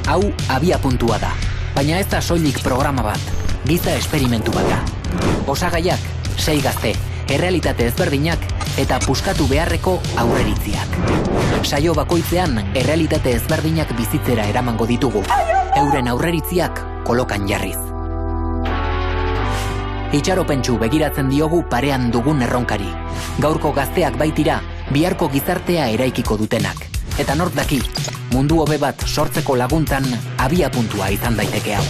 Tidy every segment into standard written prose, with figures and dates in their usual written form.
Hau abiapuntua da, baina ez da soilik programa bat, giza esperimentu bat da. Osagaiak, 6 gazte, errealitate ezberdinak eta puskatu beharreko aurreritziak. Saio bakoitzean errealitate ezberdinak bizitzera eramango ditugu, euren aurreritziak kolokan jarriz. Itxaropentsu begiratzen diogu parean dugun erronkari. Gaurko gazteak baitira, biharko gizartea eraikiko dutenak. Eta nork daki, mundu hobe bat sortzeko laguntzan abiapuntua izan daiteke hau.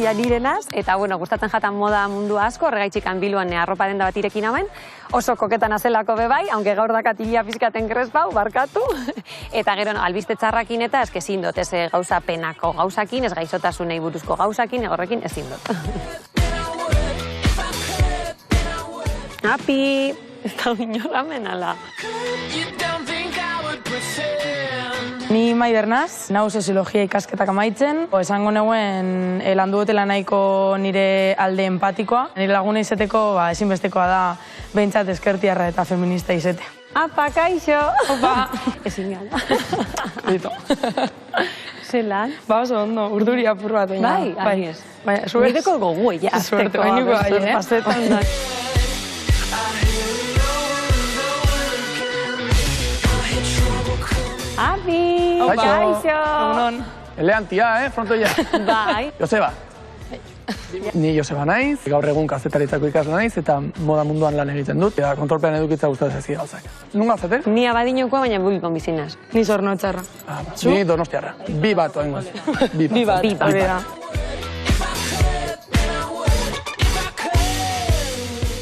Nirenaz, eta gustatzen jatan moda mundu asko, horregaitxik Bilboan arropa denda bat irekin hauen, oso koketan azelako bebai, aunque gaur dakatilia pizkaten krespau, barkatu, eta gero albiste txarrakin eta eske ezin dut, ez gauza penako gauzakin, ez gaixotasunei buruzko gauzakin, egorrekin ezin dut. Api, ez da inola menala. Ni Maider naz, nau soziologia ikasketak amaitzen. Esango neuen landuotela nahiko nire alde empatikoa. Nire laguna izeteko ezinbestekoa da behintzat eskertiarra eta feminista izete. Apa, kaixo! Opa! Ezin gala. Dito. Zelan? Oso ondo, urduri apur bat. Bai, aniez. Suerte. Nideko gogu ella. Suerte, bainiko gai, pasetan. Abi! Kaixo! Egunon. Eleantia, frontoia. Bai. Joseba. Ni Joseba naiz, gaur egun kazetaritzako ikasle naiz eta moda munduan lan egiten dut. Eta kontrolpean edukitza gustatzen zaizki gauzak. Nun gazete? Ni Abadiñokoa, baina Bilbon bizinaz. Ni Zornotzarra. Ni Donostiarra. Bi bat oengoz. Bi bat.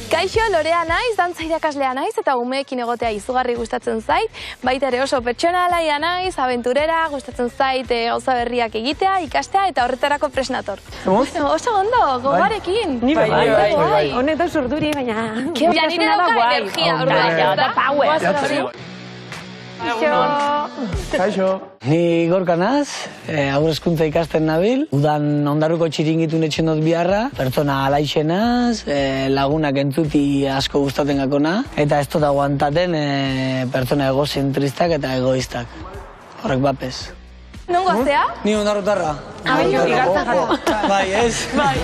Kaixo, Lorea naiz, dantza irakaslea naiz eta umeekin egotea izugarri gustatzen zait. Baita ere oso pertsonalaia naiz, abenturera, gustatzen zait gauza berriak egitea, ikastea eta horretarako presnator. Oso ondo, gogarekin. Ni bai. Honetan zurduri, baina... Ja, nire dauka energia, orduan. Power. Kaixo. Ni Gorka naz, haurrezkuntza ikasten nabil. Udan ondarruko txiringitun etxen dut biharra. Pertsona alaixenaz, lagunak entzuti asko gustaten gakona. Eta ez dut aguantaten pertsona egozentristak eta egoistak. Horrek bapez. Non gaztea? Ni ondarrutarra. Igartzako. Bai, ez? Bai.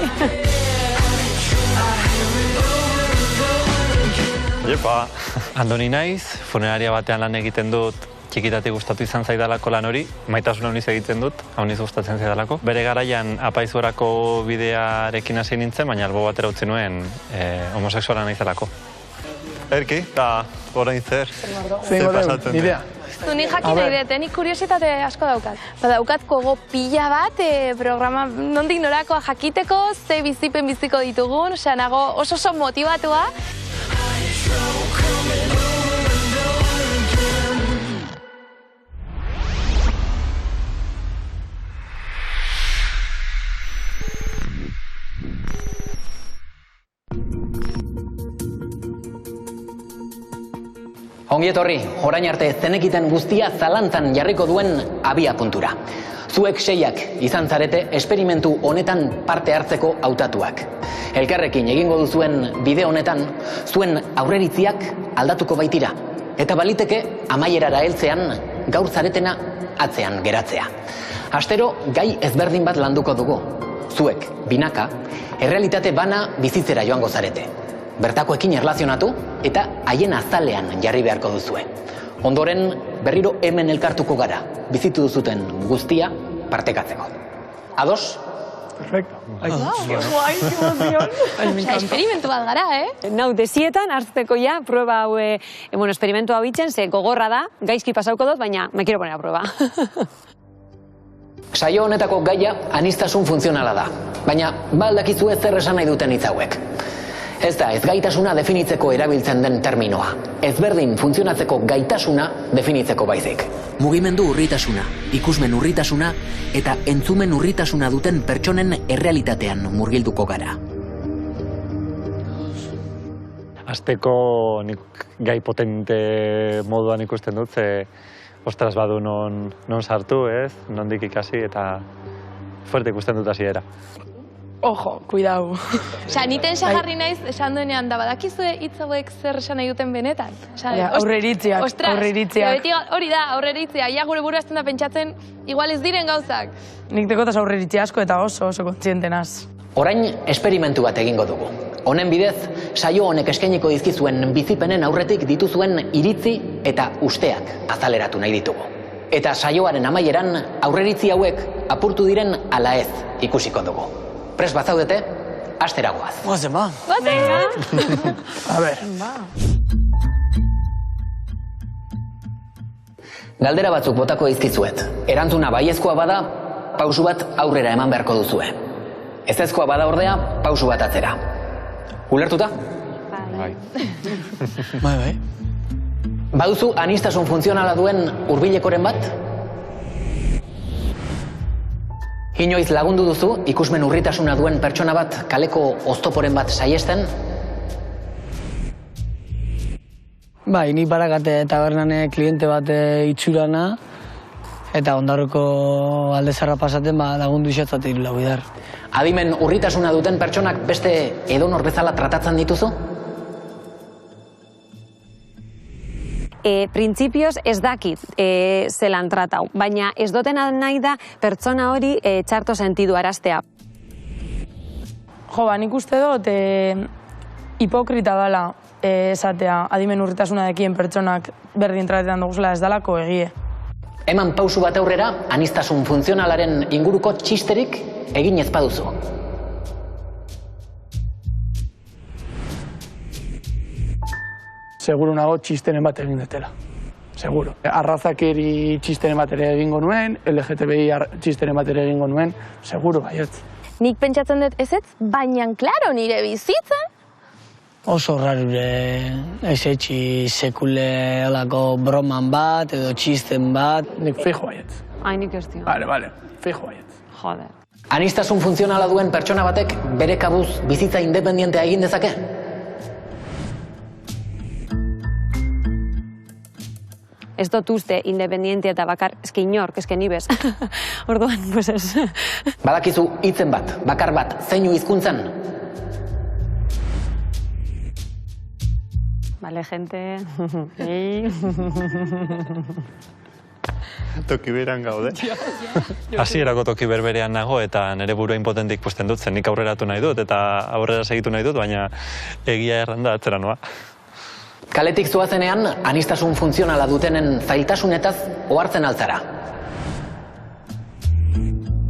Iepa, Andoni naiz, funeraria batean lan egiten dut, txikitatik gustatu izan zaidalako lan hori, maitasuna honiz egiten dut, hauniz gustatzen zaidalako. Bere garaian apaizurako bidearekin hasi nintzen, baina albo batera utzi nuen homosexuala naizelako. Erki, eta orain zer? Zein pasatzen nidea. Ni jakin nahi dut, nik kuriositate asko daukat. Daukat kogo pila bat, programa nondik norakoa jakiteko, ze bizipen biziko ditugun, nago oso motibatua. Ongi etorri, orain arte zenekiten guztia zalantzan jarriko duen abiapuntura. Zuek 6ak izan zarete esperimentu honetan parte hartzeko hautatuak. Elkarrekin egingo duzuen bide honetan, zuen aurreritziak aldatuko baitira. Eta baliteke amaierara heltzean gaur zaretena atzean geratzea. Astero gai ezberdin bat landuko dugu. Zuek, binaka, errealitate bana bizitzera joango zarete. Bertakoekin erlazionatu eta haien azalean jarri beharko duzue. Ondoren berriro hemen elkartuko gara, bizitu duzuten guztia partekatzeko. Ados? Perfecto. Esperimentu bat gara, Nau, desietan, hartzeko ja, prueba hau, esperimentu hau itzen, ze gogorra da, gaizki pasauko dut, baina me quiero poner a prueba. Saio honetako gaia aniztasun funtzionala da, baina baldakizue zer esan nahi duten hitz hauek. Ez da, ezgaitasuna definitzeko erabiltzen den terminoa. Ezberdin funtzionatzeko gaitasuna definitzeko baizik. Mugimendu urritasuna, ikusmen urritasuna eta entzumen urritasuna duten pertsonen errealitatean murgilduko gara. Azteko nik gai potente moduan ikusten dut, ze ostras badu non sartu, ez? Nondik ikasi eta fuerte ikusten dut hasiera. Ojo, cuidau. Osa, niten jarri naiz, esan duenean da, badakizue hitz hauek zer esan nahi duten benetan? Aurreiritziak, aurreiritziak. Hori da, aurreiritzia. Ia gure buru azten da pentsatzen, igual ez diren gauzak. Nik dekotaz aurreiritzi asko eta oso kontzientenaz. Orain esperimentu bat egingo dugu. Honen bidez, saio honek eskainiko dizkizuen bizipenen aurretik dituzuen iritzi eta usteak azaleratu nahi ditugu. Eta saioaren amaieran aurreiritzi hauek apurtu diren ala ez ikusiko dugu. Prest bazaudete, astera goaz. Goazen ba. A ber. Galdera batzuk botako dizkizuet. Erantzuna baiezkoa bada, pausu bat aurrera eman beharko duzue. Ezezkoa bada ordea, pausu bat atzera. Ulertuta? Bai. Bai. Baduzu aniztasun funtzionala duen hurbilekoren bat? Inoiz lagundu duzu ikusmen urritasuna duen pertsona bat kaleko oztoporen bat saiesten? Bai, nik barakate tabernane kliente bat itxurana, eta Ondarroko aldezarra pasaten lagundu izatzate irula bidar. Adimen urritasuna duten pertsonak beste edonor bezala tratatzen dituzu? Printzipioz ez dakit zelan tratau, baina ez dutena nahi da pertsona hori txarto sentidu araztea. Jo, nik uste dut hipokrita dela esatea adimen urritasuna dekien pertsonak berdin tratetan duguzela ez dalako egie. Eman pausu bat aurrera, aniztasun funtzionalaren inguruko txisterik egin ez baduzu. Seguro nago txistenen bat egin dutela. Seguro. Arrazakeri txistenen bat ere egingo nuen, LGTBI txistenen bat ere egingo nuen, seguro baietz. Nik pentsatzen dut ezetz, baina klaro nire bizitzen. Oso rarure ez etxi sekule olako broman bat edo txisten bat. Nik fijo baietz. Ai, nik ez dio. Vale, fijo baietz. Joder. Aniztasun funtzionala duen pertsona batek bere kabuz bizitza independientea egin dezake? Ez dut uste independientia eta bakar, eske inork, eske nibez. Orduan, pues ez. Badakizu hitzen bat, bakar bat, zeinu hizkuntzan? Vale, gente. Toki beran gaude. Hasierako toki berberean nago eta nire burua impotente ikusten dut, zen nik aurreratu nahi dut eta aurrera segitu nahi dut, baina egia erranda atzera noa. Kaletik zoazenean, aniztasun funtzionala dutenen zailtasunetaz ohartzen altzara.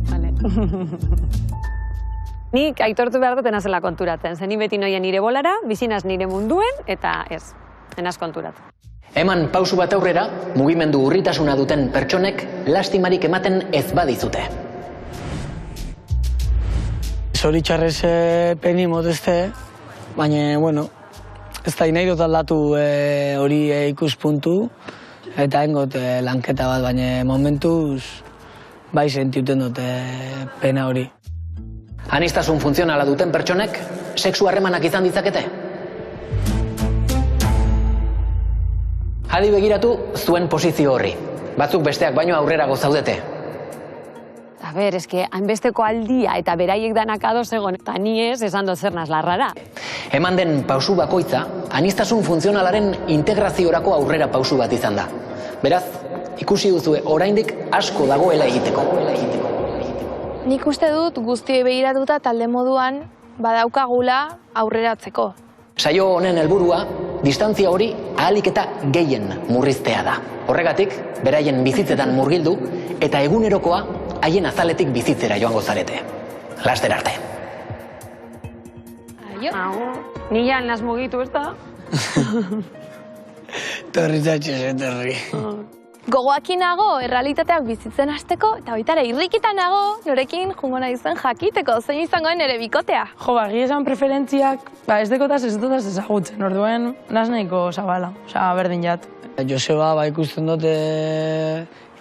Vale. Nik aitortu behar dut enazela konturatzen. Zen beti noia nire bolara, bizinaz nire munduen, eta ez, enaz konturatu. Eman pausu bat aurrera, mugimendu urritasuna duten pertsonek lastimarik ematen ez badizute. Zoritxarrez peni modeste, baina, bueno, ez da nahi dut aldatu hori ikuspuntu, eta engot lanketa bat, baina momentuz bai sentiuten dut pena hori. Aniztasun funtzionala duten pertsonek, sexu harremanak izan ditzakete? Adi begiratu zuen posizio horri. Batzuk besteak baino aurrerago zaudete. A ber, eske, hainbesteko aldia eta beraiek danak ados egon, eta ni ez esan dut zer larrara. Eman den pausu bakoitza, aniztasun funtzionalaren integraziorako aurrera pausu bat izan da. Beraz, ikusi duzue oraindik asko dagoela egiteko. Nik uste dut guztioi begiratuta talde moduan badaukagula aurreratzeko. Saio honen helburua, distantzia hori ahalik eta gehien murriztea da. Horregatik, beraien bizitzetan murgildu eta egunerokoa haien azaletik bizitzera joango zarete. Laster arte. Ni ja nas mugitu, ez da? Torrizatxe terri. Gogoakin nago, errealitateak bizitzen hasteko, eta baita ere irrikitan nago, norekin jungo naizen jakiteko, zein izangoen ere bikotea. Jo, egia esan preferentziak, ez dekotaz ez dutaz ezagutzen, orduen naz nahiko zabala, berdin jat. Joseba, ikusten dute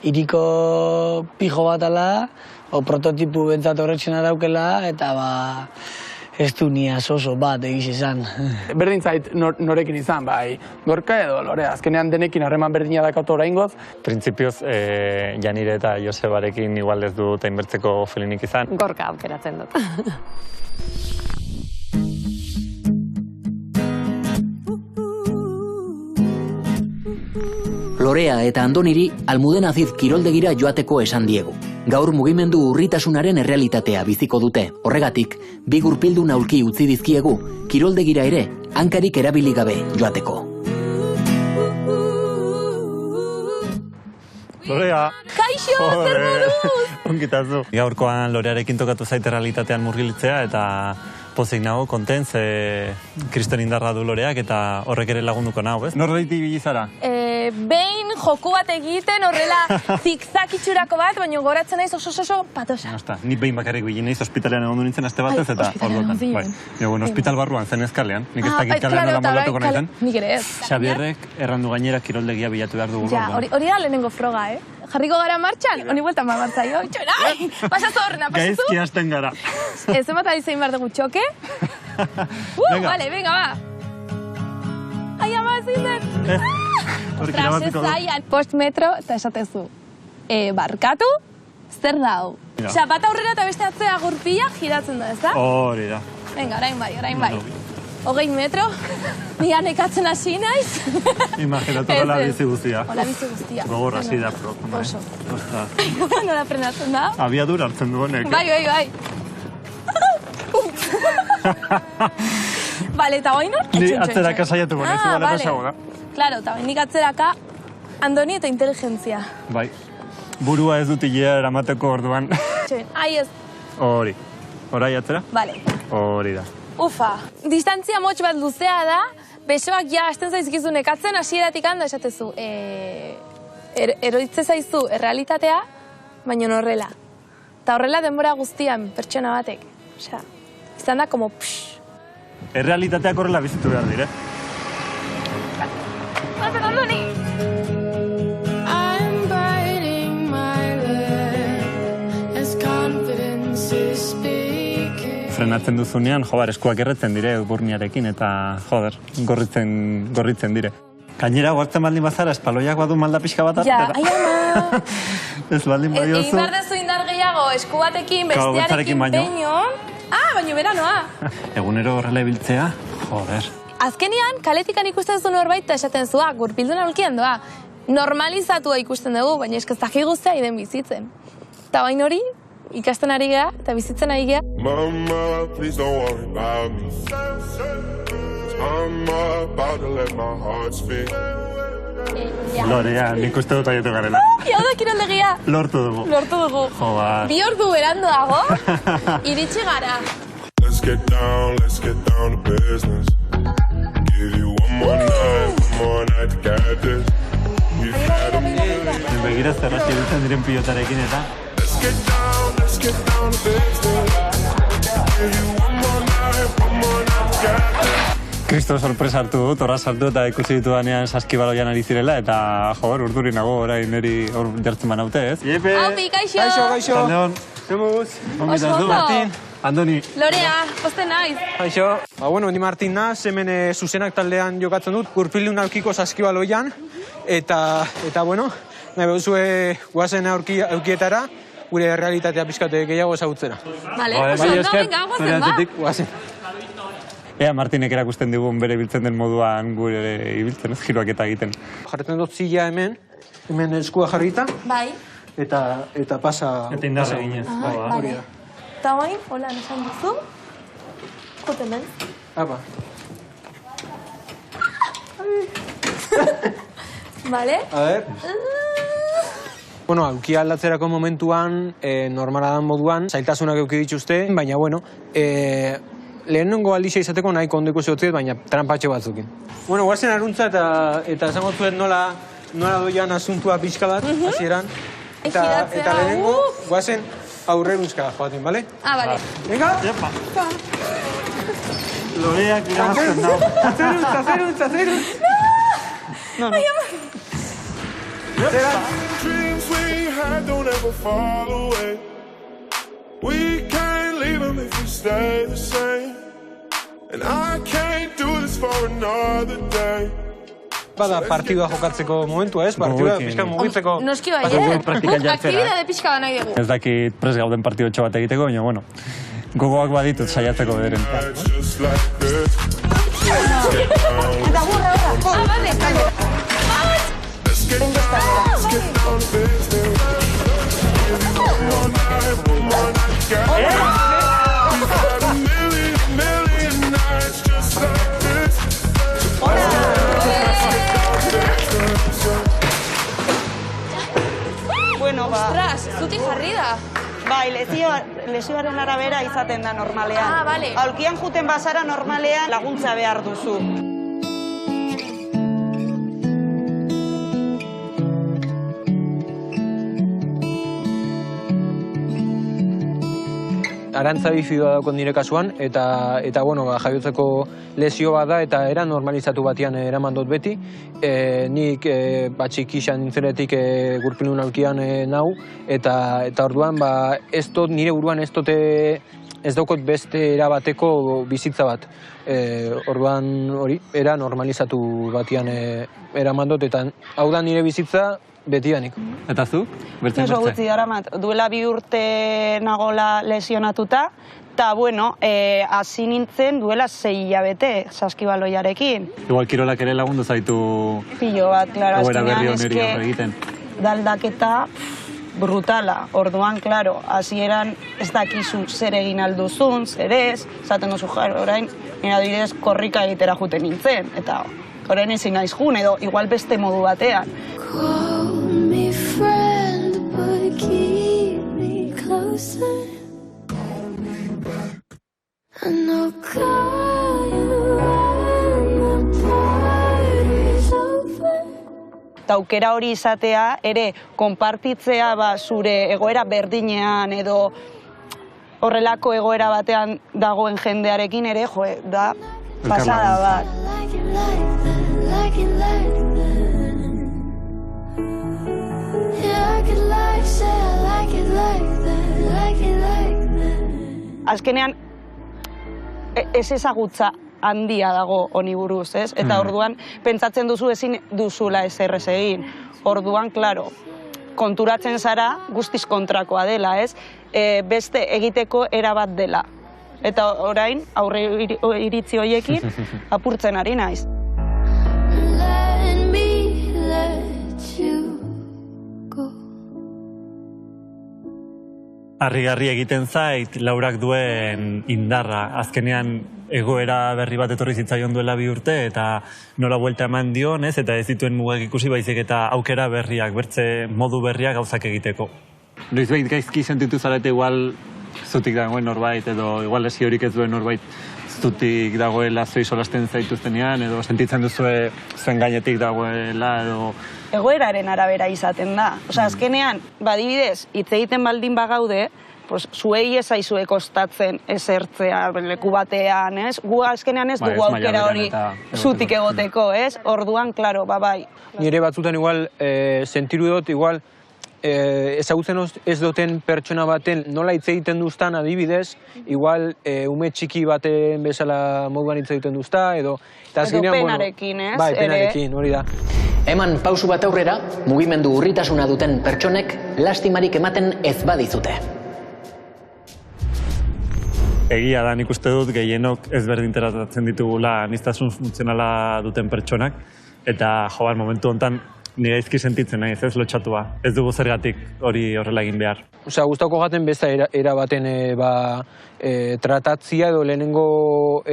iriko pijo bat ala, o prototipu bentsat horretxen araukela, eta ez du niaz oso bat egiz izan. Berdin zait norekin izan, bai, Gorka edo Lorea, azkenean denekin harreman berdina dakot oraingoz. Printzipioz, Janire eta Josebarekin igual ez dut hainbertzeko felinik izan. Gorka aukeratzen dut. Lorea eta Andoniri Almudenaziz kiroldegira joateko esan diegu. Gaur mugimendu urritasunaren errealitatea biziko dute. Horregatik, bi gurpildun aulki utzi dizkiegu, kiroldegira ere hankarik erabili gabe joateko. Lorea! Kaixo, zer moduz! Onkitazu. Gaurkoan Lorearekin tokatu zait errealitatean murgilitzea eta pozik nago, konten, ze kriston indarra du Loreak eta horrek ere lagunduko nago, ez? Norreiti bilizara? Behin joku bat egiten horrela zigzag itxurako bat, baina goratzen naiz oso patosa. Ni behin bakarrik bilin naiz ospitalean egon nintzen aste batez eta orduan. Bueno, ospital barruan zen ezkalean. Nik ez dakit kalean nola moldatuko nahi zen. Nik ere ez. Xabierrek errandu gainera kiroldegia bilatu behar dugu. Ja, hori da lehenengo froga, Jarriko gara martxan, honi bueltan mamartzaio. Txorai! Pasazu horrena, pasazu! Gaizki hasten gara. Ez emat ari zein behar dugu txoke? Vale, venga, ba! Ai, ama, ezin den! Ostras, ez zaian. Post metro, eta esatezu. Barkatu, zer dau? Osa, bat aurrera eta beste atzea gurpila giratzen da, ez da? Hori da. Venga, orain bai. 20 metro, nian ekatzen hasi naiz. Imaginatu hola bizi guztia. Hola bizi guztia. Gogor hasi da, pro. Oso. Nola frenatzen da? Abiadura hartzen du honek. Bai. Vale, eta hoin hor? Ni atzeraka saiatuko nahi, zubala pasago da. Claro, eta nik atzeraka Andoni eta inteligentzia. Bai. Burua ez dut hilea eramateko orduan. Ai ez. Hori. Horai atzera? Vale. Hori da. Ufa, distantzia motx bat luzea da, besoak ja hasten zaizkizu nekatzen hasieratik handa esatezu. Eroitze zaizu errealitatea, baina horrela. Eta horrela denbora guztian pertsona batek. Osea, izan da como psh. Errealitateak horrela bizitu behar dire. Bazen Andoni! Frenatzen duzunean, eskuak erretzen dire burniarekin eta, gorritzen dire. Gainera, guartzen baldin bazara, espaloiak badu malda pixka bat hartzera. Ja, ai ama! Ez baldin badiozu. Egin behar dezu indar gehiago, esku batekin, bestiarekin beinon. Baino beranoa. Egunero horrela ibiltzea, Azkenian, kaletikan ikusten zuen horbait eta esaten zua, gurpildun aulkian doa. Normalizatua ikusten dugu, baina eskazaki guztia iden bizitzen. Eta bain hori, ikasten ari geha eta bizitzen ari geha. Mama, please don't worry about me. I'm about to let my heart speak. Lorea, nik uste dut aietu garela. Hau da kiroldegia. Lortu dugu. Bi ordu berandu dago, iritsi gara. Let's get down to business. Give you one more night to get this. We've had a million. Begira zerrazi dutzen diren pilotarekin eta. Let's get down to business. Give you one more night to get this. Kristo sorpresa hartu dut, horra sartu eta ikusi ditu danean saskibaloian ari zirela eta urduri nago orain niri hor jartzen banaute, ez? Iepe! Aupi, kaixo! Taldeon! Zemuz! Ongitaz du, Martin! Andoni! Lorea, posten naiz! Kaixo! Ni Martin naz, hemen zuzenak taldean jokatzen dut, gurpildun aurkiko saskibaloian eta nahi behuzue guazen aurkietara, gure realitatea pixkate gehiago ezagutzera. Vale, venga, guazen. Ea Martinek erakusten digun bere ibiltzen den moduan gure ibiltzen, ez giroak eta egiten. Jarretzen dut zila hemen eskua jarrita. Bai. Eta pasa... Eta indarra ginez. Vale. Eta bain, hola, nesan duzu. Juten den. Apa. Vale. A ver. Aukia aldatzerako momentuan, normala dan moduan, zailtasunak euki dituzte, baina, lehenengo aldixea izateko nahiko ondo ikusi dut, baina trampatxe batzukin. Guazen aruntza eta esango zuet nola doian asuntua pixka bat, hasieran. Eta lehenengo, guazen aurreruntzka joaten, bale? Bale. Venga! Loreak irabazten dago. Azeruntz! No. Dreams we had don't ever fall away. We can't leave them if we stay the same. And I can't do this for another day. Bada partidua jokatzeko momentua, ez? Partidua pixka mugitzeko... Noski bai, aktibidade pixka da nahi dugu. Ez dakit prest gauden partidotxo bat egiteko, baina, bueno, gogoak baditut saiatzeko bederen. Just like this. Eta burra, bale. Let's get down to business. Give you one more night, got it. We've had a million nights just like this. Bueno, Ostras, zutik jarri da. bai, lesioaren arabera izaten da normalean. Ah, bale. Aulkian juten bazara normalean laguntza behar duzu. Arantza bifidua daukon nire kasuan, eta bueno, jaiotzeko lesio bat da, eta era normalizatu batean eraman dut beti. Nik txiki izan nintzenetik gurpilun aulkian nau, eta orduan ez dut, nire buruan ez daukot beste erabateko bizitza bat. Orduan hori, era normalizatu batean eraman dut, eta hau da nire bizitza, betidanik. Eta zu? Bertzen Oso gutxi daramat, duela 2 urte nagola lesionatuta, eta bueno, hasi nintzen duela 6 hilabete saskibaloiarekin. Igual kirolak ere lagundu zaitu Pilo bat, klaro, egoera berri azkenean honeri aurre egiten. Daldaketa brutala. Orduan, klaro, hasieran ez dakizu zer egin alduzun, zer ez, esaten duzu jaro, orain, nire adibidez korrika egitera juten nintzen, eta orain ezin naiz jun, edo igual beste modu batean. Call me friend, but keep me closer. And I'll call you when the party's over. Eta aukera hori izatea, ere, konpartitzea zure egoera berdinean edo horrelako egoera batean dagoen jendearekin ere, da pasada bat. Like it like that, like it like that. Yeah, I could like say I like it like that, like it like that. Azkenean, ez ezagutza handia dago honi buruz, ez? Eta orduan, pentsatzen duzu ezin duzula ezer egin. Orduan, klaro, konturatzen zara guztiz kontrakoa dela, ez? Beste egiteko erabat dela. Eta orain, aurre iritzi horiekin, apurtzen ari naiz. Let me let you go. Harrigarri egiten zait, Laurak duen indarra. Azkenean egoera berri bat etorri zitzaion duela 2 urte, eta nola buelta eman dion, ez? Eta ez dituen mugak ikusi baizik eta aukera berriak, bertze modu berriak gauzak egiteko. Noizbait gaizki sentitu zarete igual zutik dagoen norbait, edo igual lesiorik ez duen norbait zutik dagoela zoi solasten zaituztenean, edo sentitzen duzue zuen gainetik dagoela, edo... Egoeraren arabera izaten da. Osea, azkenean, badibidez, hitz egiten baldin bagaude, zuei ez zaizue kostatzen esertzea leku batean, ez? Gu azkenean ez dugu aukera hori zutik egoteko, ez? Orduan, klaro, bai. Nire batzutan igual, sentiru dut, igual, ezagutzen ez duten pertsona baten nola hitz egiten duztan adibidez, igual ume txiki baten bezala moduan hitz egiten duzta, edo penarekin, ez? Bai, penarekin, hori da. Eman pausu bat aurrera, mugimendu urritasuna duten pertsonek lastimarik ematen ez badizute. Egia da, nik uste dut gehienok ezberdin tratatzen ditugula aniztasun funtzionala duten pertsonak, eta joan momentu honetan nire izki sentitzen naiz, ez lotxatua. Ez dugu zergatik hori horrela egin behar. Osea, gustauko jaten besta era baten tratatzia edo lehenengo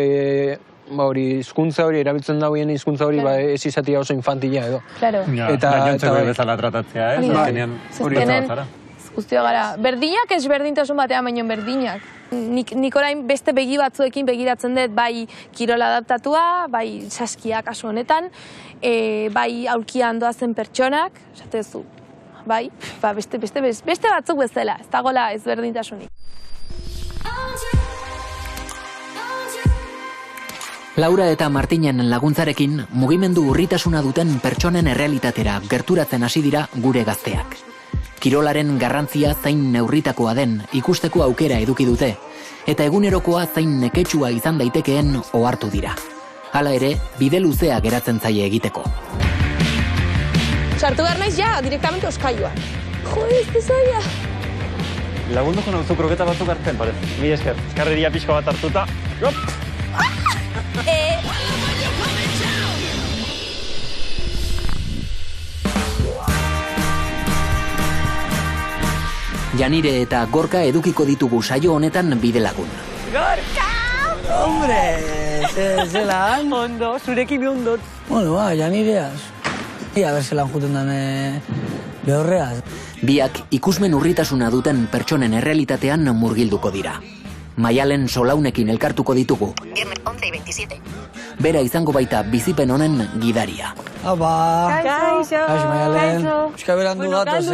hizkuntza hori, erabiltzen dagoen hizkuntza hori ez izatea oso infantila edo. Claro. Gainontzeko bezala tratatzea, ez? Azkenean hori zara. Guztio gara, berdinak ez berdintasun batean baino berdinak. Nik orain beste begi batzuekin begiratzen dut, bai kirola adaptatua, bai saskia kasu honetan, bai aulkian doazen pertsonak, esatezu, bai, beste batzuk bezala, ez dagoela ez berdintasunik. Laura eta Martinen laguntzarekin mugimendu urritasuna duten pertsonen errealitatera gerturatzen hasi dira gure gazteak. Kirolaren garrantzia zain neurritakoa den ikusteko aukera eduki dute, eta egunerokoa zain neketsua izan daitekeen ohartu dira. Hala ere, bide luzea geratzen zaie egiteko. Sartu behar naiz ja, direktamente oskailuan. Jode, ez zaila. Lagunduko nauzu kroketa batzuk hartzen, parez. Mila esker, eskarreria pixka bat hartuta. Janire eta Gorka edukiko ditugu saio honetan bidelagun. Gorka! Hombre, zelan? Ondo, zurekin ondot. Bueno, Janireaz. Ia berzelan juten dan behorreaz. Biak ikusmen urritasuna duten pertsonen errealitatean murgilduko dira. Maialen Solaunekin elkartuko ditugu. Viernes 11:27. Bera izango baita bizipen honen gidaria. Apa! Kaixo! Kaixo, Maialen. Euska berandu gatoz,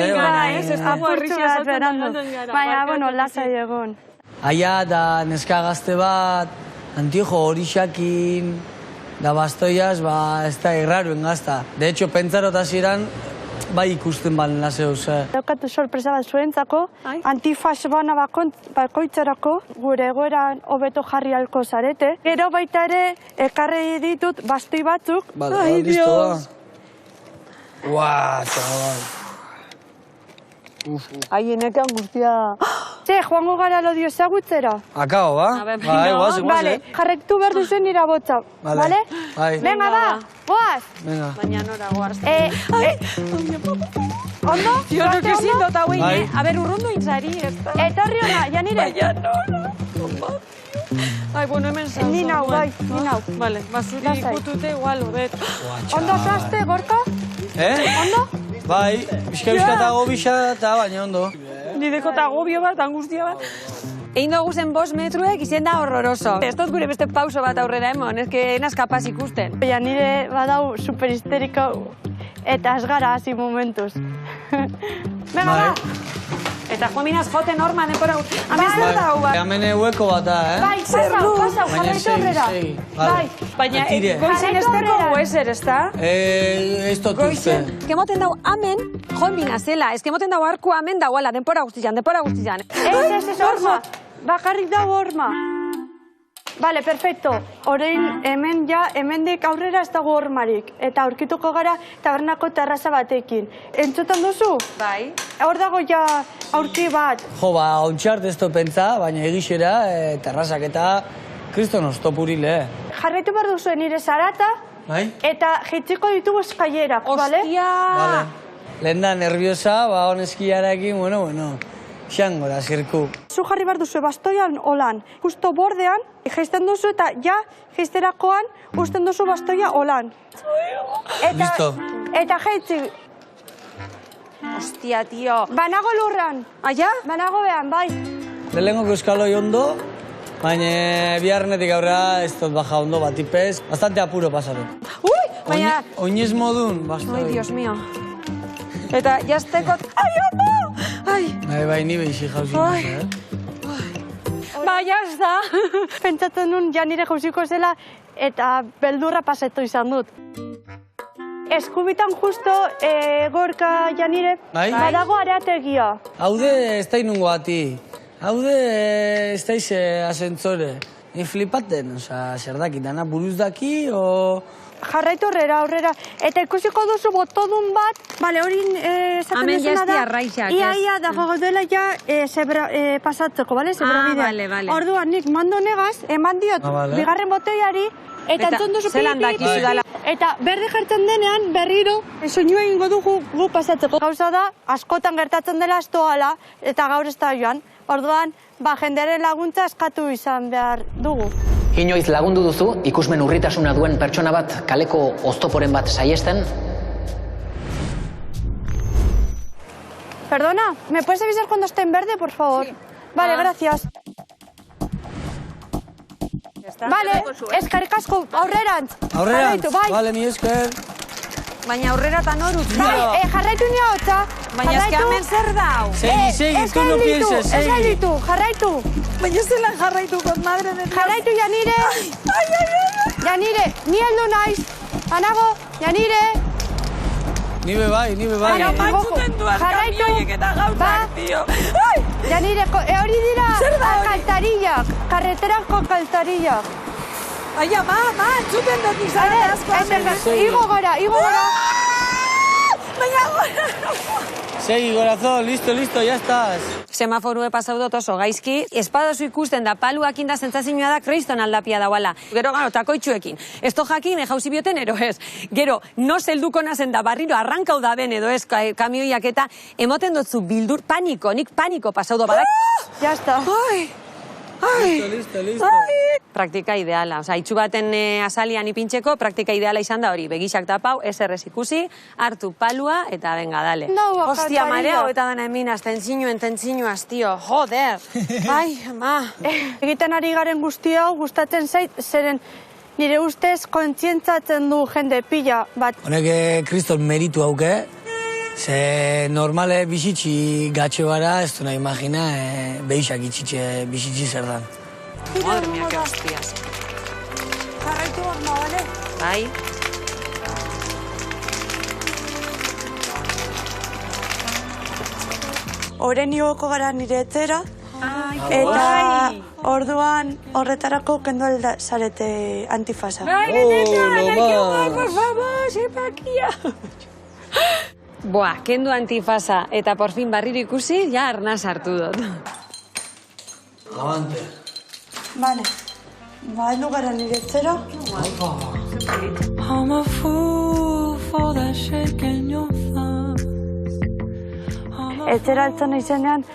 Baina, bueno, lasai egon. Aia da neska gazte bat, antiojo horixakin, da bastoiaz, ez da erraroen gazta. De hecho, pentsarot hasieran, bai ikusten balen laseuz. Daukatu sorpresa bat zuentzako, antifaz bana bakoitzarako, gure egoeran hobeto jarri halko zarete. Gero baita ere, ekarri ditut bastoi batzuk. Ai, Dios! Ua, txabal. Haienekan guztia... Ze, joango gara lodio ezagutzera? Akao, ba? Bai, guaze. Vale, jarrektu behar duzen nira botza, vale? Bai. Venga, ba, goaz! Venga. Baina nora goaz. Ondo? Tio, no que siento ta güey, Bai. A ver, urrundu intzari, ezta? Etorri ona, Janire. Baina nora. Ai, bueno, hemen zauzo. Ni nau, bai, ni nau. Vale, basuri ikutute igual, hobet. Ondo zoazte, Gorka? Ondo? Bai, bizka gobisa eta baina ondo. Nideko eta agobio bat, angustia bat. Egin dugu zen 5 metruek izen da horroroso. Ez dut gure beste pauso bat aurrera emon, ez que enaz kapaz ikusten. Janire badau superhisteriko eta ez gara hasi momentuz. Venga, ba! Eta jominaz joten horma denpora guzti. Hemen zer da hau bat? Hemen hueko bat da, Bai, pasau, jarraitu horrera. Bai. Baina goizen esteko guezer, ez da? Ez dut uste. Kemoten dau amen, jominaz zela. Ez kemoten dau arku amen dauala, denpora guztizan. Ez, horma. Bakarrik dago horma. Vale, perfecto. Orain hemendik aurrera ez dago hormarik. Eta aurkituko gara tabernako terraza batekin. Entzutan duzu? Bai. Hor dago ja aurki bat. Jo, ontxart ez dut pentsa, baina egixera, terrazak eta kriston oztopurile. Jarraitu behar duzu nire zarata, Bai? eta jitziko ditugu eskailerak, bale? Vale. Lehen da nerviosa, honeskiarekin, bueno. Xangora, zirku. Zu jarri behar duzu bastoian holan. Justo bordean, jaisten duzu eta ja, jaisterakoan, usten duzu bastoia holan. Listo. Eta jaitzi. Ostia, tio. Banago lurran. Aia? Banago behan, bai. Lehenko euskaloi ondo, baina biharnetik aurrera ez dut baja ondo batipez. Bastante apuro pasatu. Ui, baina... Oinez modun, bastoi. Ai, Dios mío. Eta jaztekot... Ai, ama! Ai! Bai, ni behixi jauzin. Baina ez da. Pentsatzen nun Janire jauziko zela eta beldurra pasetu izan dut. Eskubitan justo Gorka Janire badago areategia. Haude ez da inungo bati. Haude ez da ize asentzore. Ni flipaten, zer daki, dana buruz daki, o... Jarraitu aurrera. Eta ikusiko duzu botodun bat, bale, hori esaten duzuna da, ia dago dela ja pasatzeko, bale, zebra bidea. Vale. Orduan, nik mando negaz, eman diot, bigarren botoiari, eta entzun duzu pipi. Eta berri jartzen denean, berriro, soinua egingo dugu gu pasatzeko. Gauza da, askotan gertatzen dela ez doala, eta gaur ez da joan. Orduan, jendearen laguntza eskatu izan behar dugu. Inoiz lagundu duzu, ikusmen urritasuna duen pertsona bat kaleko oztoporen bat saiesten? Perdona, ¿me puedes avisar cuando esté en verde, por favor? Sí. Vale, gracias. Vale, eskerrik asko, aurrerantz. Aurrerantz, vale, mi esker. Baina aurrera eta norut. Bai, jarraitu nia hotza. Baina eske hemen zer dau. Segi, tu no pienses, segi. Ez gaitu, jarraitu. Baina zelan jarraituko, madre de Dios. Jarraitu, Janire. Ai. Janire, ni heldu naiz. Anago, Janire. Ni be bai. Baina mantzuten duaz kamioiek eta gauzak, tio. Ai, Janireko, hori dira kaltarillak, karreterako kaltarillak. Baina, entzuten dut izan asko. Igo gara. Baina, gora. Segi, corazón, listo, ya estás. Semaforue pasau dut oso gaizki, espadozu ikusten da paluak inda sentsazioa da kriston aldapia dauala. Gero gano, takoitxuekin. Ez to jakin, jauzi bioten ero ez. Gero, no zelduko nazen da barriro arrankau da ben edo ez kamioiak eta emoten dutzu bildur nik paniko pasau do badak. Ya está. Listo. Praktika ideala, itxu baten azalian ipintxeko, praktika ideala izan da hori, begixak tapau, eserrez ikusi, hartu palua, eta venga, dale. Hostia, mareo, eta dana eminaz, tentzinuaz, tio, joder. Ai, ama. Egiten ari garen guzti hau gustatzen zait, zeren nire ustez kontzientzatzen du jende pila bat. Honek kriston meritu hauke, ze normale bizitzi gatxo gara, ez du nahi imagina, behixak bizitzi zer dan. Madre mia, que hostias. Jarraitu horma, bale? Bai. Oren igoko gara nire etzera, eta orduan horretarako kendu zarete antifasa. Bai, benetan, por favor, sepakia. Boa, kendu antifasa eta por fin barriro ikusi, ja arnaz hartu dut. Avante. Bale, heldu gara nire etzera. I'm a fool for that shake in your thumb. Etzera altzen izenean,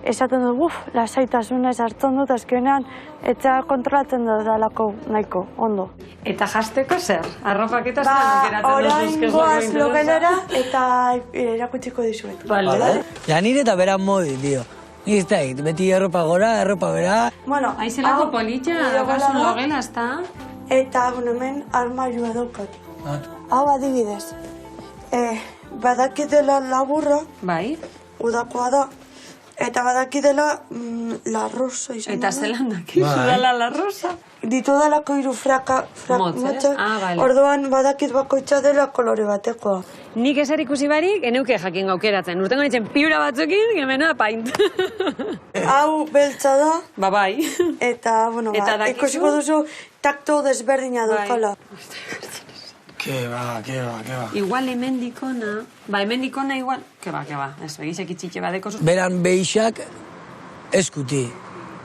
esaten dut, lasaitasunez hartzen dut, azkenean, etzera kontrolatzen dut dalako nahiko, ondo. Eta jasteko zer? Arropaketa zer aukeratzen Orain goaz logelera eta erakutsiko dizuet. Vale. Ja nire eta beran modi, tio. Ni ez da, beti erropa gora, erropa bera. Bueno, Aizelako politxa, dakasun logela, ezta? Eta, hemen armarioa daukat. Hau adibidez. Badakidela laburra. Bai. Udakoa da. Eta badakidela la rosa izan. Eta zelan dakizu dala la rosa? Ditu dalako hiru motzez. Vale. Orduan badakit bakoitza dela kolore batekoa. Nik ezer ikusi barik, eneuke jakin gaukeratzen. Urtengo nintzen piura batzukin, gemena paint. Hau beltza da. Ba, bai. Eta, bueno, ikusiko duzu takto desberdina dukala. Ke ba. Igual hemendikona, igual, ke ba, ez begizek itxitxe badeko. Beran behixak eskuti.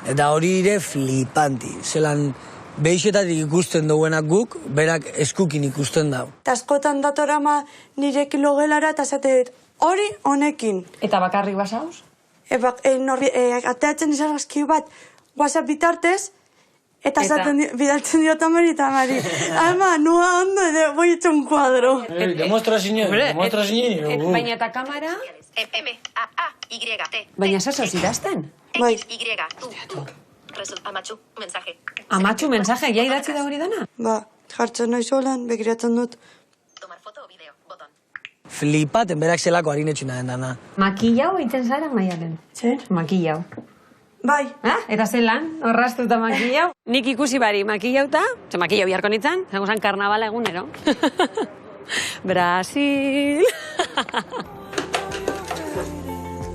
Eta hori ere flipanti. Zelan behixetatik ikusten duenak guk, berak eskukin ikusten dau. Eta askotan datorama nire kilogelara eta zatet hori honekin. Eta bakarrik basauz? Ateatzen izarrazki bat WhatsApp bitartez, eta bidaltzen diot amari eta amari. Alma, nua ondo edo boi etxo un kuadro. Demostra zinen. Baina eta kamera? M-A-A-Y-T. Baina zazoz idazten? Bai. Y-U. Amatxu, mensaje. Amatxu, mensaje, ja idatzi da hori dana? Ba, jartzen nahi zolan, begiratzen dut. Tomar foto o video, boton. Flipaten berak zelako harinetxuna den dana. Makillau egiten zara, Maialen? Zer? Makillau. Bai. Eta zelan, horraztuta makillau. Nik ikusi bari makillauta, makillau biharko nintzen, zango zan karnabala egunero. Brasil!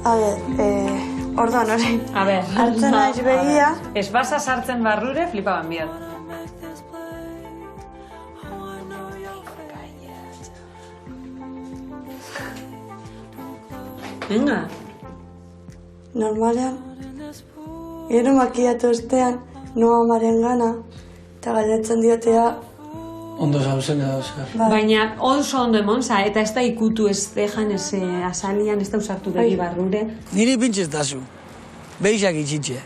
A ber, orduan hori. A ber. Hartzen naiz begia. Ez basa sartzen barrure, flipaban biat. Venga. Normalean, gero makillatu ostean, noa amaren gana, eta galdetzen diotea. Ondo zauzen edo zer. Baina oso ondo emonza, eta ez da ikutu ez dejan, ez azalian, ez da usartu begi barrure. Niri pintxez dazu. Behixak itxitxe.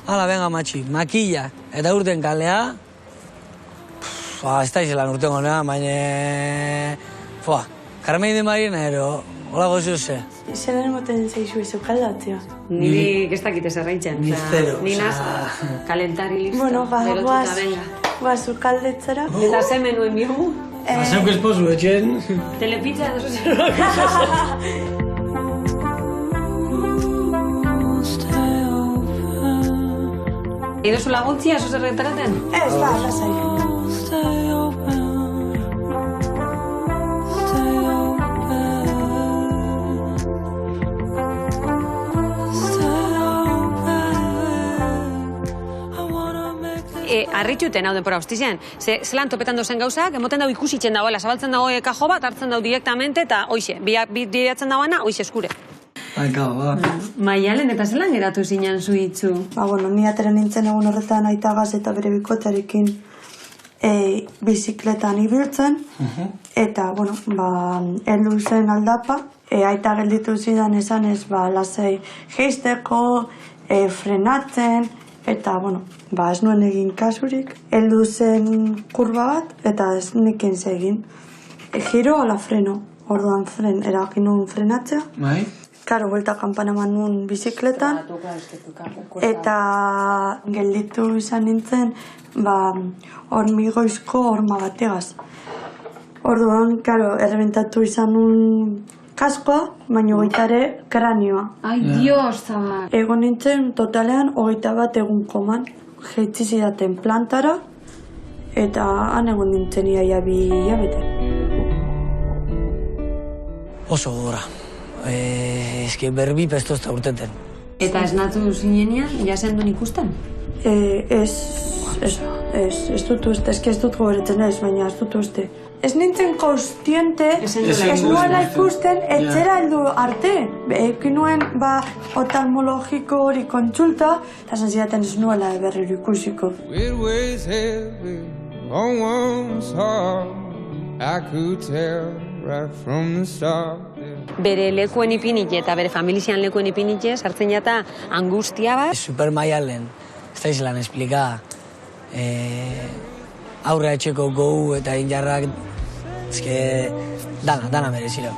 Hala, venga, matxi, makilla. Eta urten kalea. Ez da izelan urten gonea, baina... Carmen de Marina ero, hola gozu ze. Zeran emoten zeizu izu kaldatzea. Niri ez dakite zerraitzen. Ni zero. Ninaz, kalentari listo. Bueno, guazu kaldetzera. Eta ze menuen bihu? Zeuk esposu etxen. Telepizza edo zer. Idozu laguntzia, ezo zerretaraten? Ez, lasai. dituten hau denpora hostizien. Zelan topetan dozen gauzak, emoten dau ikusitzen dagoela, zabaltzen dago kajo bat, hartzen dau direktamente, eta hoixe, bidatzen dagoena, hoixe eskure. Maialen, eta zelan geratu zinen zuitzu? Ni atera nintzen egun horretan aitagaz eta bere bikotearekin bizikletan ibiltzen, eta, heldu zen aldapa, aita gelditu zidan esan ez, lasai geisteko, frenatzen, eta, ez nuen egin kasurik. Heldu zen kurba bat, eta ez neken zegin. Giro ala freno, orduan eragin nuen frenatzea. Karo, buelta kampana eman nuen bizikletan, eta gelditu izan nintzen, hormigoizko horma bategaz. Orduan, karo, errebentatu izan nuen kaskoa, baina goitare kranioa. Ai, Dios, zama! Egon nintzen, totalean, 21 egun koman, jeitzi zidaten plantara, eta han egon nintzen iaia 2 hilabete. Oso gora. Berbi pesto ez da urteten. Eta esnatu zinenean, jasendun ikusten? Ez dut uste, ez dut goberetzen ez, baina ez dut uste. Ez nintzen konstiente, ez nuela ikusten, etxera heldu arte. Ekin nuen, oftalmologiko hori kontsulta, eta esan zidaten ez nuela berriro ikusiko. It was heavy on one's heart, I could tell right from the start. Bere lekuen ipinitxe eta bere familizian lekuen ipinitxe sartzen jata angustia bat. Super Maialen, ez da izan esplika. Aurra etxeko gou eta injarrak, dana merezira.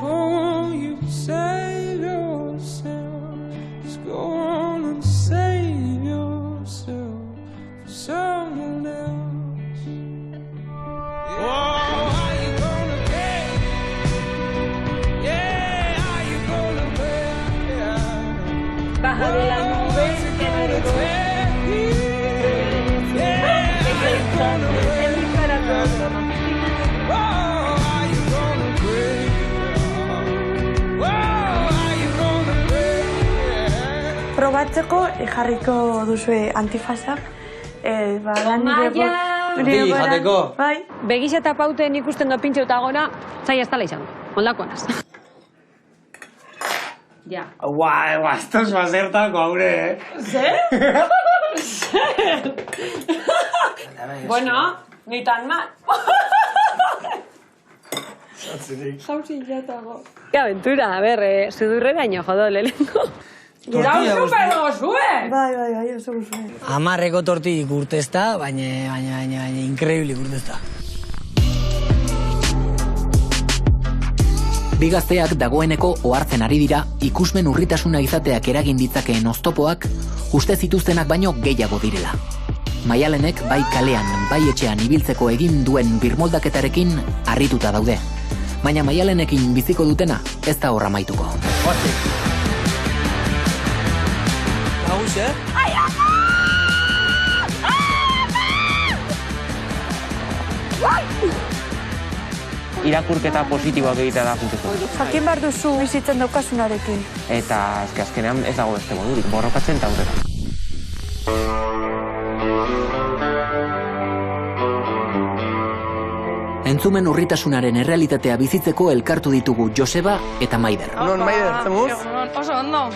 Oh, you save yourself, just go on and save yourself for someone else. Oh, how you gonna pay? Yeah, how you gonna pay? Baja de la nube, que no le Probatzeko jarriko duzue antifazak. Jateko. Begiz eta pauten ikusten do pintxo eta gora, zaila ez tala izango. Ondakoanaz. Ja. Esto es zertako haure, Zer? Bueno, ni tan mal. Jauzi jatago. Qué aventura, a ver, sudurreraino jodo lehenko. Tortilla guzti. Bai, oso guzti. 10 tortillik urtezta, baina increíble urtezta. Bi gazteak dagoeneko ohartzen ari dira ikusmen urritasuna izateak eragin ditzakeen oztopoak uste zituztenak baino gehiago direla. Maialenek bai kalean, bai etxean ibiltzeko egin duen birmoldaketarekin harrituta daude. Baina Maialenekin biziko dutena ez da horra maituko. Agus, irakurketa positiboak egitea da funtsezkoa. Jakin behar duzu bizitzen daukasunarekin. Eta azkenean ez dago beste modurik, borrokatzen eta aurrera. Entzumen urritasunaren errealitatea bizitzeko elkartu ditugu Joseba eta Maider. Non, Maider, zemuz? Oso ondo.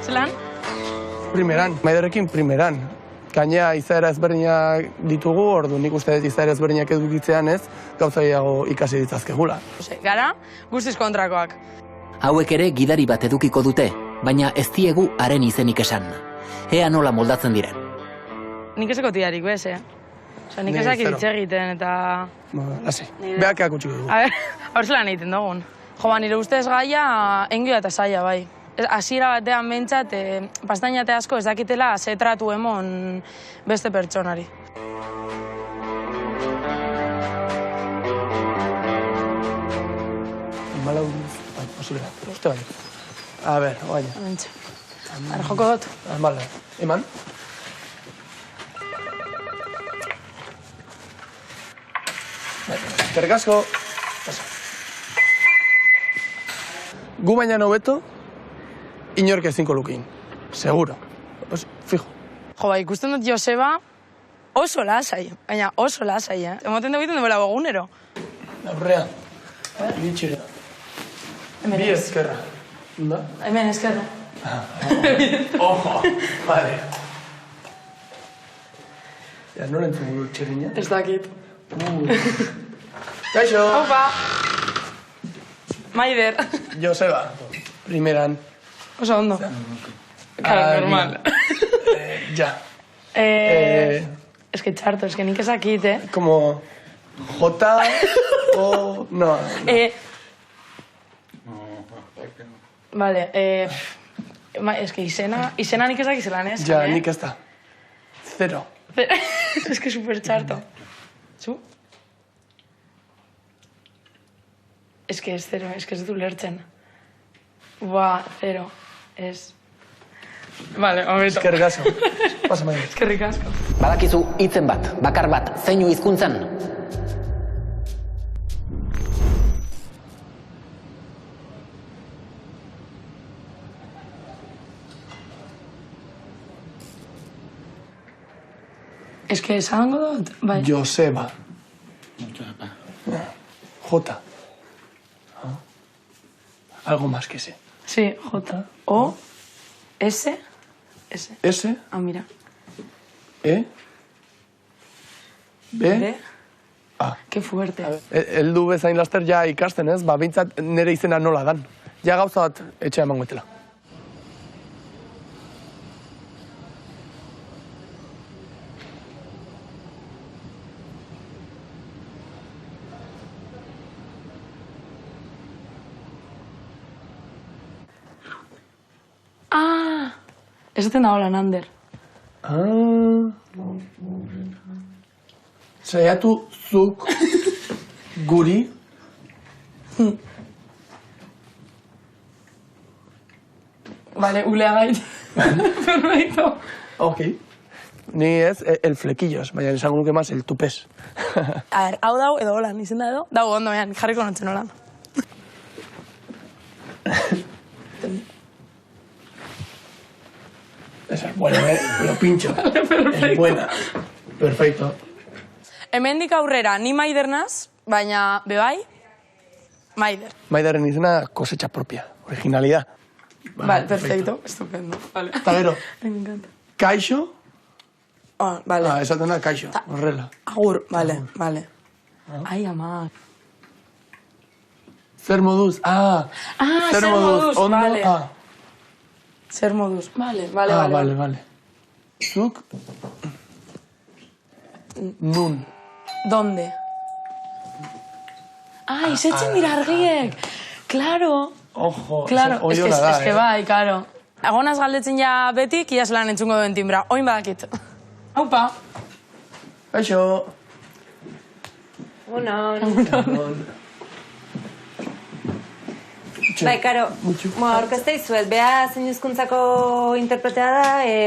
Zelan? Primeran, Maiderekin primeran. Gainea izaera ezberdinak ditugu, ordu nik uste dut izaera ezberdinak edukitzean ez, gauza gehiago ikasi ditzazkegula. Gara, guztiz kontrakoak. Hauek ere gidari bat edukiko dute, baina ez diegu haren izenik esan. Ea nola moldatzen diren. Nik ezeko tiarik, bez, Osa, nik ezak iritxe egiten, eta... Lasi, behakeak utxiko dugu. Hor zelan egiten dugun. Jo, nire ustez gaia, engioa eta zaila, bai. Hasiera batean bentsat, pastainate asko ez dakitela ze tratu emon beste pertsonari. Malau, posible, uste bai. A ber, oaina. Bentsa. Ara, joko dut. Bale, eman. Eskerrik asko. Gu baina hobeto, inork ezinko lukin. Seguro. Fijo. Jo, ikusten dut Joseba, Oso lasai, baina oso lasai, Emoten dugu egiten duela egunero. Aurrean. Iritxera. Bi ezkerra. Da? Hemen ezkerra. Ojo, vale. Ja, nola entzun gure txerriña? Ez dakit. Kaixo! Opa! Maider. Joseba, primeran. Oso ondo. Claro, normal. Ja. Es que txarto, es que nik ezakit, Como J o... No. Vale, es que izena nik ezak zelan, Ja, nik ez da. 0. Es que super txarto. Zu? Es que es 0, es que ez du lertzen. Buah, 0. Es... Vale, momento. Eskerrik asko. Pasa maia. Eskerrik asko. Badakizu hitzen bat, bakar bat, zeinu hizkuntzan? Es que esango dut, bai. Joseba. J. Algo más que ese. Sí, J. O, S, S. S. Ah, mira. E. B. B. A. Qué fuerte. Heldu bezain laster ja ikasten, ez? Ba, bintzat nire izena nola dan. Ja gauza bat etxea emango etela. Ah! Esaten da hola, Nander. Saiatu zuk guri Vale, uleagait. Perfecto. Ok. Ni ez, el flequillos, baina esango nuke más el tupés. A ver, hau dau edo holan, izen da edo? Dau ondo, behan, jarriko notzen holan. Esa es buena, lo pincho. Es buena. Perfecto. Hemendik aurrera, ni Maider naz, baina bebai, Maider. Maidaren izena cosecha propia, originalidad. Vale, perfecto. Estupendo. Vale. Eta gero, Me encanta. kaixo. Ah, vale. Ah, esaten da kaixo, horrela. Agur, vale, vale. Ai, ama. Zer moduz? Ah, zer moduz, ondo? vale. Ah, Zer moduz, vale, vale, ah, vale. vale. Zuk? Nun. Donde? Ah, izetzen dira argiek. Claro. Ojo, Claro, oiola da, es que bai, claro. Agonaz galdetzen ja betik, iaz lan entzungo duen timbra. Oin badakit. Aupa. Kaixo. Bai, karo, aurkezte izuet, beha zein hizkuntzako interpretea da,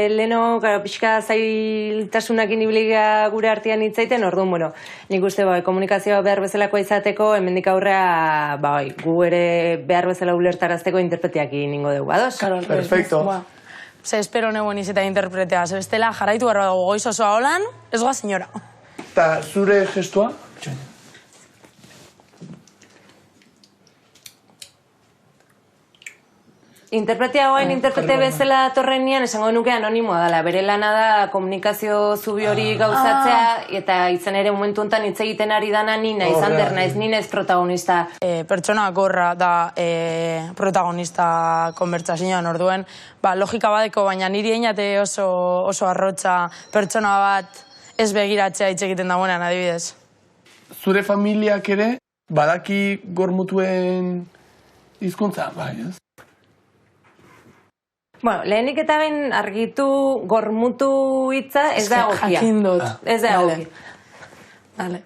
leheno, karo, pixka zailtasunakin ibiliga gure artean hitzaiten, orduan, bueno, nik uste, bai, komunikazioa behar bezalakoa izateko, hemendik aurrea, bai, gu ere behar bezala ulertarazteko interpreteak ningo dugu, ados? Perfecto. Ze espero neuen izeta interpretea, ze bestela jarraitu barba dugu goiz osoa holan, ez goa senyora. Eta zure gestua? Interpretea hoen interprete bezala torrenean esango nuke anonimoa dela. Bere lana da komunikazio zubi hori gauzatzea eta izan ere momentu honetan hitz egiten ari dana ni naiz Ander naiz, ni naiz protagonista. Pertsona gorra da protagonista konbertsazioan orduen, logika badeko, baina niri einate oso arrotza pertsona bat ez begiratzea hitz egiten dagoenan adibidez. Zure familiak ere badaki gormutuen hizkuntza, bai, ez? Bueno, lehenik eta behin argitu gormutu hitza ez da egokia. Jakin dut. Ez da egokia. Vale.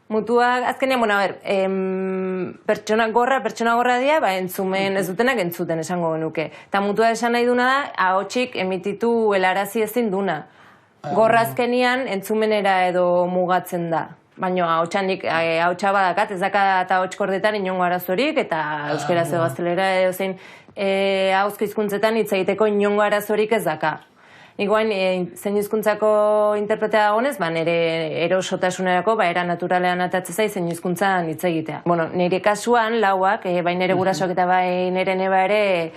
Mutuak, azkenean, bueno, a ber, pertsona gorra dira, entzumen ez dutenak entzuten esango genuke. Eta mutua esan nahi duna da, ahotsik emititu helarazi ezin duna. Gorra azkenean entzumenera edo mugatzen da. Baina ahotsa badakat, ez dakat ahotskordetan inongo arazorik, eta euskaraz edo gaztelera edo zein ahozko hizkuntzetan hitz egiteko inongo arazorik ez daka. Iguain, zein hizkuntzako interpretea dagoenez, nire erosotasunerako, era naturalean atatze zai zein hizkuntzan hitz egitea. Bueno, nire kasuan, lauak, bai nire gurasoak eta bai nire neba ere,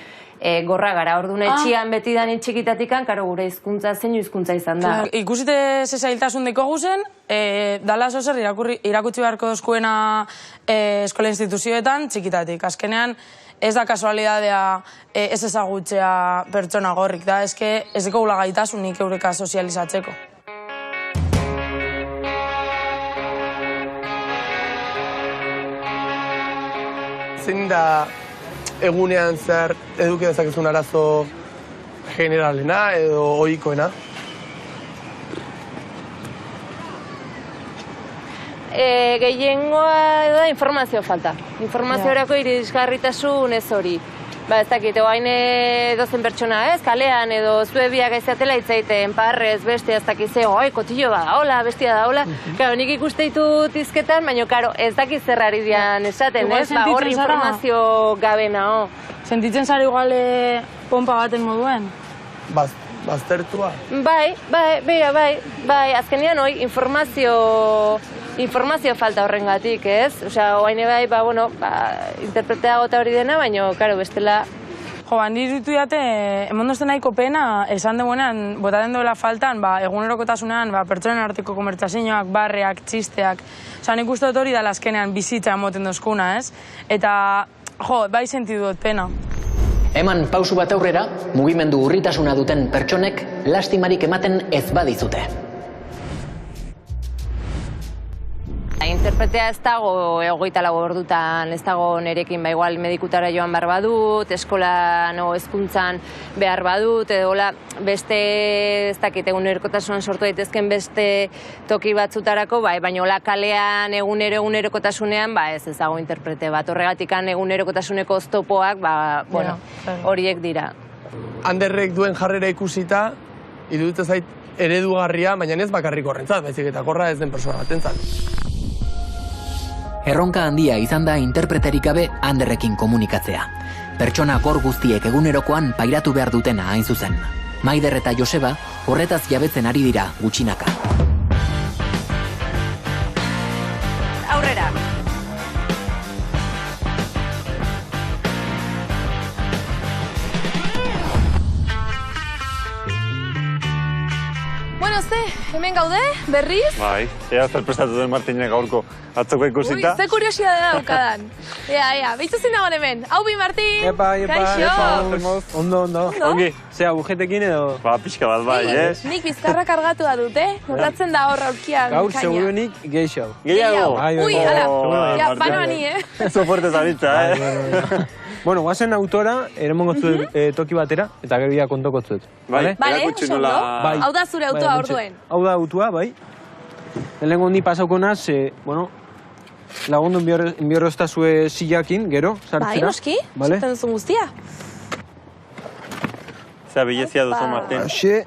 gorra gara, orduan etxian beti da txikitatikan, karo gure hizkuntza zein hizkuntza izan da. Ikusite ze zailtasun deko guzen, dala zozer irakutsi beharko dozkuena eskola instituzioetan txikitatik. Azkenean, ez da kasualidadea ez ezagutzea pertsona gorrik, da, ez deko gula gaitasunik eureka sozializatzeko. Zein da egunean zer eduki dezakezun arazo generalena edo ohikoena? Gehiengoa da informazio falta. Informaziorako irisgarritasun ez hori. Ez dakit, oain dozen pertsona ez, kalean edo zuebiak aizatela itzaiten, parrez, bestia, ez dakit ze, oi, kotillo bada, hola, bestia da, hola. Karo, nik ikuste ditut izketan, baina, karo, ez dakit zer ari dian esaten, ez? Hor informazio gabena, ho. Sentitzen zara igual pompa baten moduen? Baztertua? Bai, azkenean hoi informazio falta horrengatik, ez? Osea, oaine bai, interpretea gota hori dena, baina, karo, bestela... Jo, niritu date, emondozten nahiko pena, esan deguenean, botaten duela faltan, egunerokotasunean, pertsonen arteko konbertsazioak, barreak, txisteak, osea, nik uste dut hori da azkenean bizitza emoten dozkuna, ez? Eta, jo, bai sentidu dut pena. Eman pausu bat aurrera, mugimendu urritasuna duten pertsonek lastimarik ematen ez badizute. Interpretea ez dago 24 ordutan, ez dago nerekin, igual medikutara joan behar badut, eskolan o hezkuntzan behar badut, edo beste, ez dakit, egunerokotasunan sortu daitezken beste toki batzutarako, baina kalean egunerokotasunean, ez dago interprete bat. Horregatikan egunerokotasuneko oztopoak, horiek dira. Anderrek duen jarrera ikusita, iruditzen zait eredugarria, baina ez bakarrik horrentzat, baizik eta gorra ez den persona batentzat. Erronka handia izan da interpreterik gabe Anderrekin komunikatzea. Pertsona gor guztiek egunerokoan pairatu behar dutena hain zuzen. Maider eta Joseba horretaz jabetzen ari dira gutxinaka. Aurrera! Bueno, hemen gaude, berriz? Bai, ea zer prestatu den Martinek gaurko atzoko ikusita. Ze kuriosia da daukadan. Ea, behitu zin dagoen hemen. Hau bi, Martin! Epa, Kaixo! Ondo. Ongi, zea bujetekin edo? Pixka bat bai, ez? Nik bizkarra kargatu da dute, notatzen da hor aurkian gaur seguruenik gehiago. Gehiago? Ui, ala, banoani, Eso fuerte zabitza, Bueno, guazen autora, eremongo zuet toki batera, eta gero ya kontoko zuet. Bale, oso ondo. Hau da zure autoa orduen. Hau da autua, bai. Lehenengo ni pasauko naz, lagundu enbiorroztazue zilakin, gero, sartzera. Bai, noski, zuten duzun guztia. Zea bilezia duzu, Martin. Xe.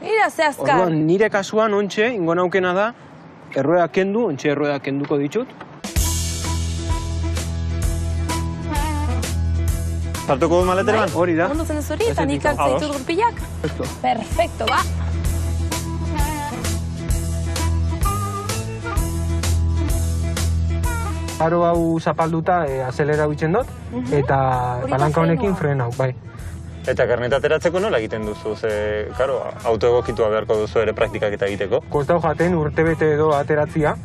Mira, ze azkar. Orduan, nire kasuan, ontxe, ingo naukena da, errueak kendu, ontxe errueak kenduko ditut. Zartuko du maleteran? Hori da. Ondo zen ez hori, eta nik hartzaitu gurpilak? Perfecto, ba. Aro hau zapalduta azelera bitzen dut, eta palanka honekin frena hau, bai. Eta karneta ateratzeko nola egiten duzu? Ze, karo, auto egokitua beharko duzu ere praktikak eta egiteko? Kostau jaten urtebete edo ateratzia.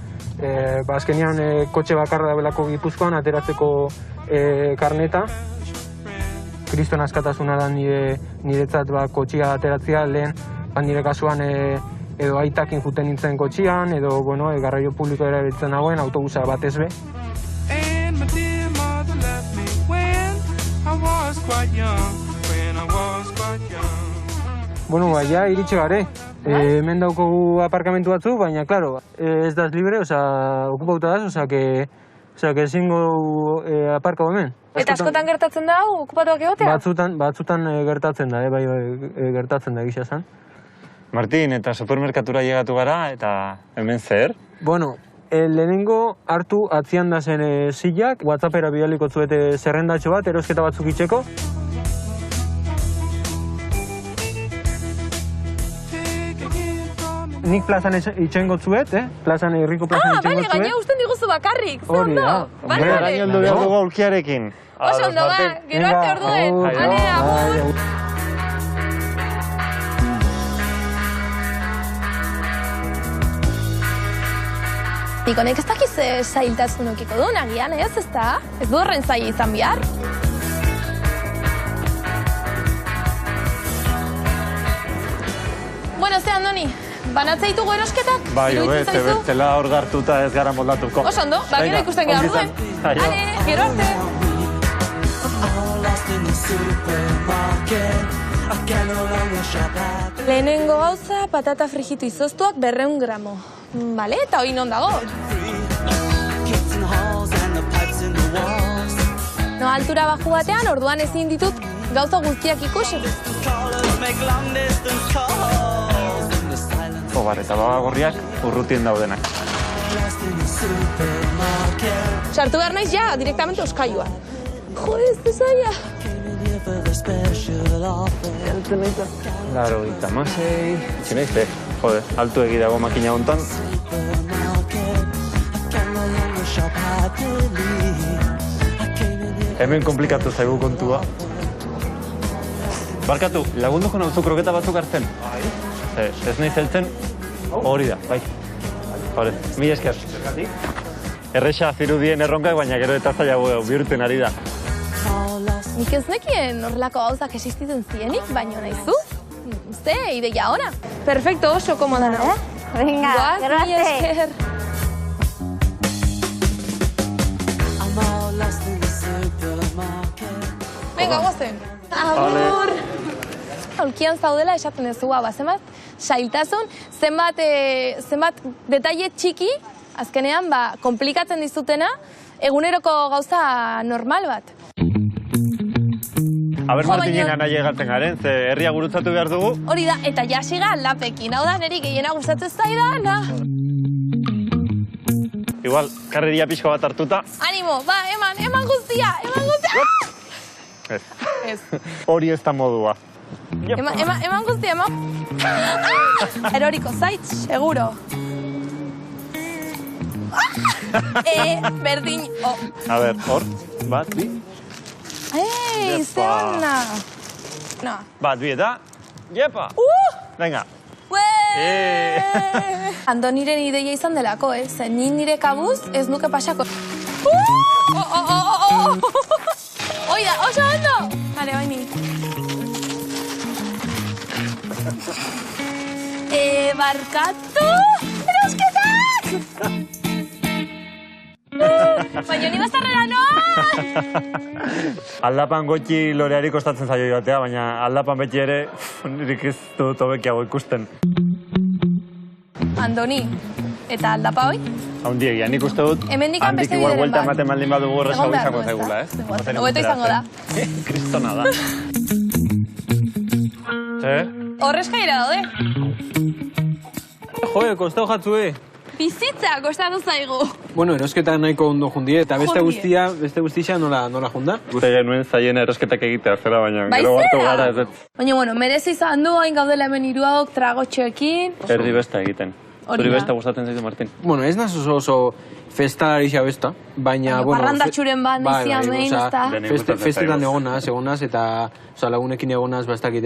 Azkenean kotxe bakarra da belako Gipuzkoan ateratzeko karneta. Kriston askatasuna da niretzat kotxia ateratzea, lehen nire kasuan edo aitakin juten nintzen kotxian, edo garraio publiko erabiltzen nagoen, autobusa bat ezbe. Bueno, ja iritsi gare. Hemen daukogu aparkamentu batzu, baina, klaro, ez daz libre, okupauta daz, que ezingo aparkau hemen. Eta askotan gertatzen da, okupatuak egotea? Batzutan gertatzen da, bai, gertatzen da egisa zen. Martin, eta supermerkatura llegatu gara, eta hemen zer? Bueno, lehenengo hartu atzian da zen zilak, WhatsAppera bidaliko zuete zerrendatxo bat, erosketa batzuk itxeko. nik plazan itxoen gotzuet, plazan, herriko plazan itxoen Bale, gotzuet. gaina usten diguzu bakarrik, ze Hori ondo. da. Bale, bale. Gainoldu behar dugu aulkiarekin. Oso ondo, ba, gero arte orduen. Ale, agur. Nik honek ez dakiz zailtasun okiko duen, agian, ez da? Ez du horren zaila izan behar? Bueno, ze, Andoni, banatze ditugu erosketak? Bai, Iruditzen zaizu? bestela hor gartuta ez gara moldatuko. Oso ondo, ba, gero ikusten gara orduen. Ale, gero arte. Lehenengo gauza, patata frijitu izoztuak 200 gramo. Bale, eta hori non dago? No, altura baju batean, orduan ezin ditut gauza guztiak ikusi. Obar, eta babagorriak urrutien daudenak. Sartu behar naiz ja, direktamente euskailuan. Jo, ez bezaia. Laro, gita masei... Txinaiz, jode, altu egidago makina hontan. Hemen komplikatu zaigu kontua. Barkatu, lagunduko nauzu kroketa batzuk hartzen? Ez nahi zeltzen, hori da, bai. Hore, mila esker. Erresa zirudien erronkak, baina gero eta zailago bihurtzen ari da. Nik ez nekien horrelako gauzak existitzen zienik, baino nahizu? Ze, ideia ona. Perfecto, oso komoda, no? Venga, gero Mila arte. esker. Venga, gozen. Agur! Aulkian zaudela esaten duzu, zenbat sailtasun, zenbat detaile txiki, azkenean, komplikatzen dizutena, eguneroko gauza normal bat. Aber Martinen anaia egaten garen, ze herria gurutzatu behar dugu. Hori da, eta jasiga aldapekin, hau da niri gehiena gustatzen zaidana. Igual, karreria pixko bat hartuta. Animo, ba, eman guztia, eman guztia! Ez. Ez. Hori ez da modua. Eman guztia, eman... Eroriko zait, seguro. Berdin... A ber, hor, bat, bi. Ei, ze ona! No. Bat, bi eta... Jepa! Venga. Andoniren ideia izan delako, ze nire kabuz ez nuke pasako. Oida, oso ondo! Bale, baini. Barkatu! Erosketak! Baina ni bazarrera noa! Aldapan gotxi loreari kostatzen zaio joatea, baina aldapan beti ere nirik ez dut hobekiago ikusten. Andoni, eta aldapa hoi? Haundiegia, nik uste dut, handik igual vuelta ematen baldin badugu horreza izango zaigula, Hobeto izango da. Kristona da. Horrezkaira daude. Joe, kostau jatzue. Bizitza kostatu zaigu. Bueno, erosketa nahiko ondo jundie, eta beste Jundie. guztia nola jundan? Uste genuen zaien erosketak egitea, zera baina Bai, gero hartu zera? gara ez dut. Baina, bueno, merezi izan du, hain gaudela hemen hiruaok tragotxoekin. Erdi besta egiten. Hori Zuri da. besta gustatzen zaitu, Martin. Bueno, ez naz oso festalari besta, baina... Parrandatxuren bat nizian behin, ez da? Festetan egonaz, eta lagunekin egonaz, ez dakit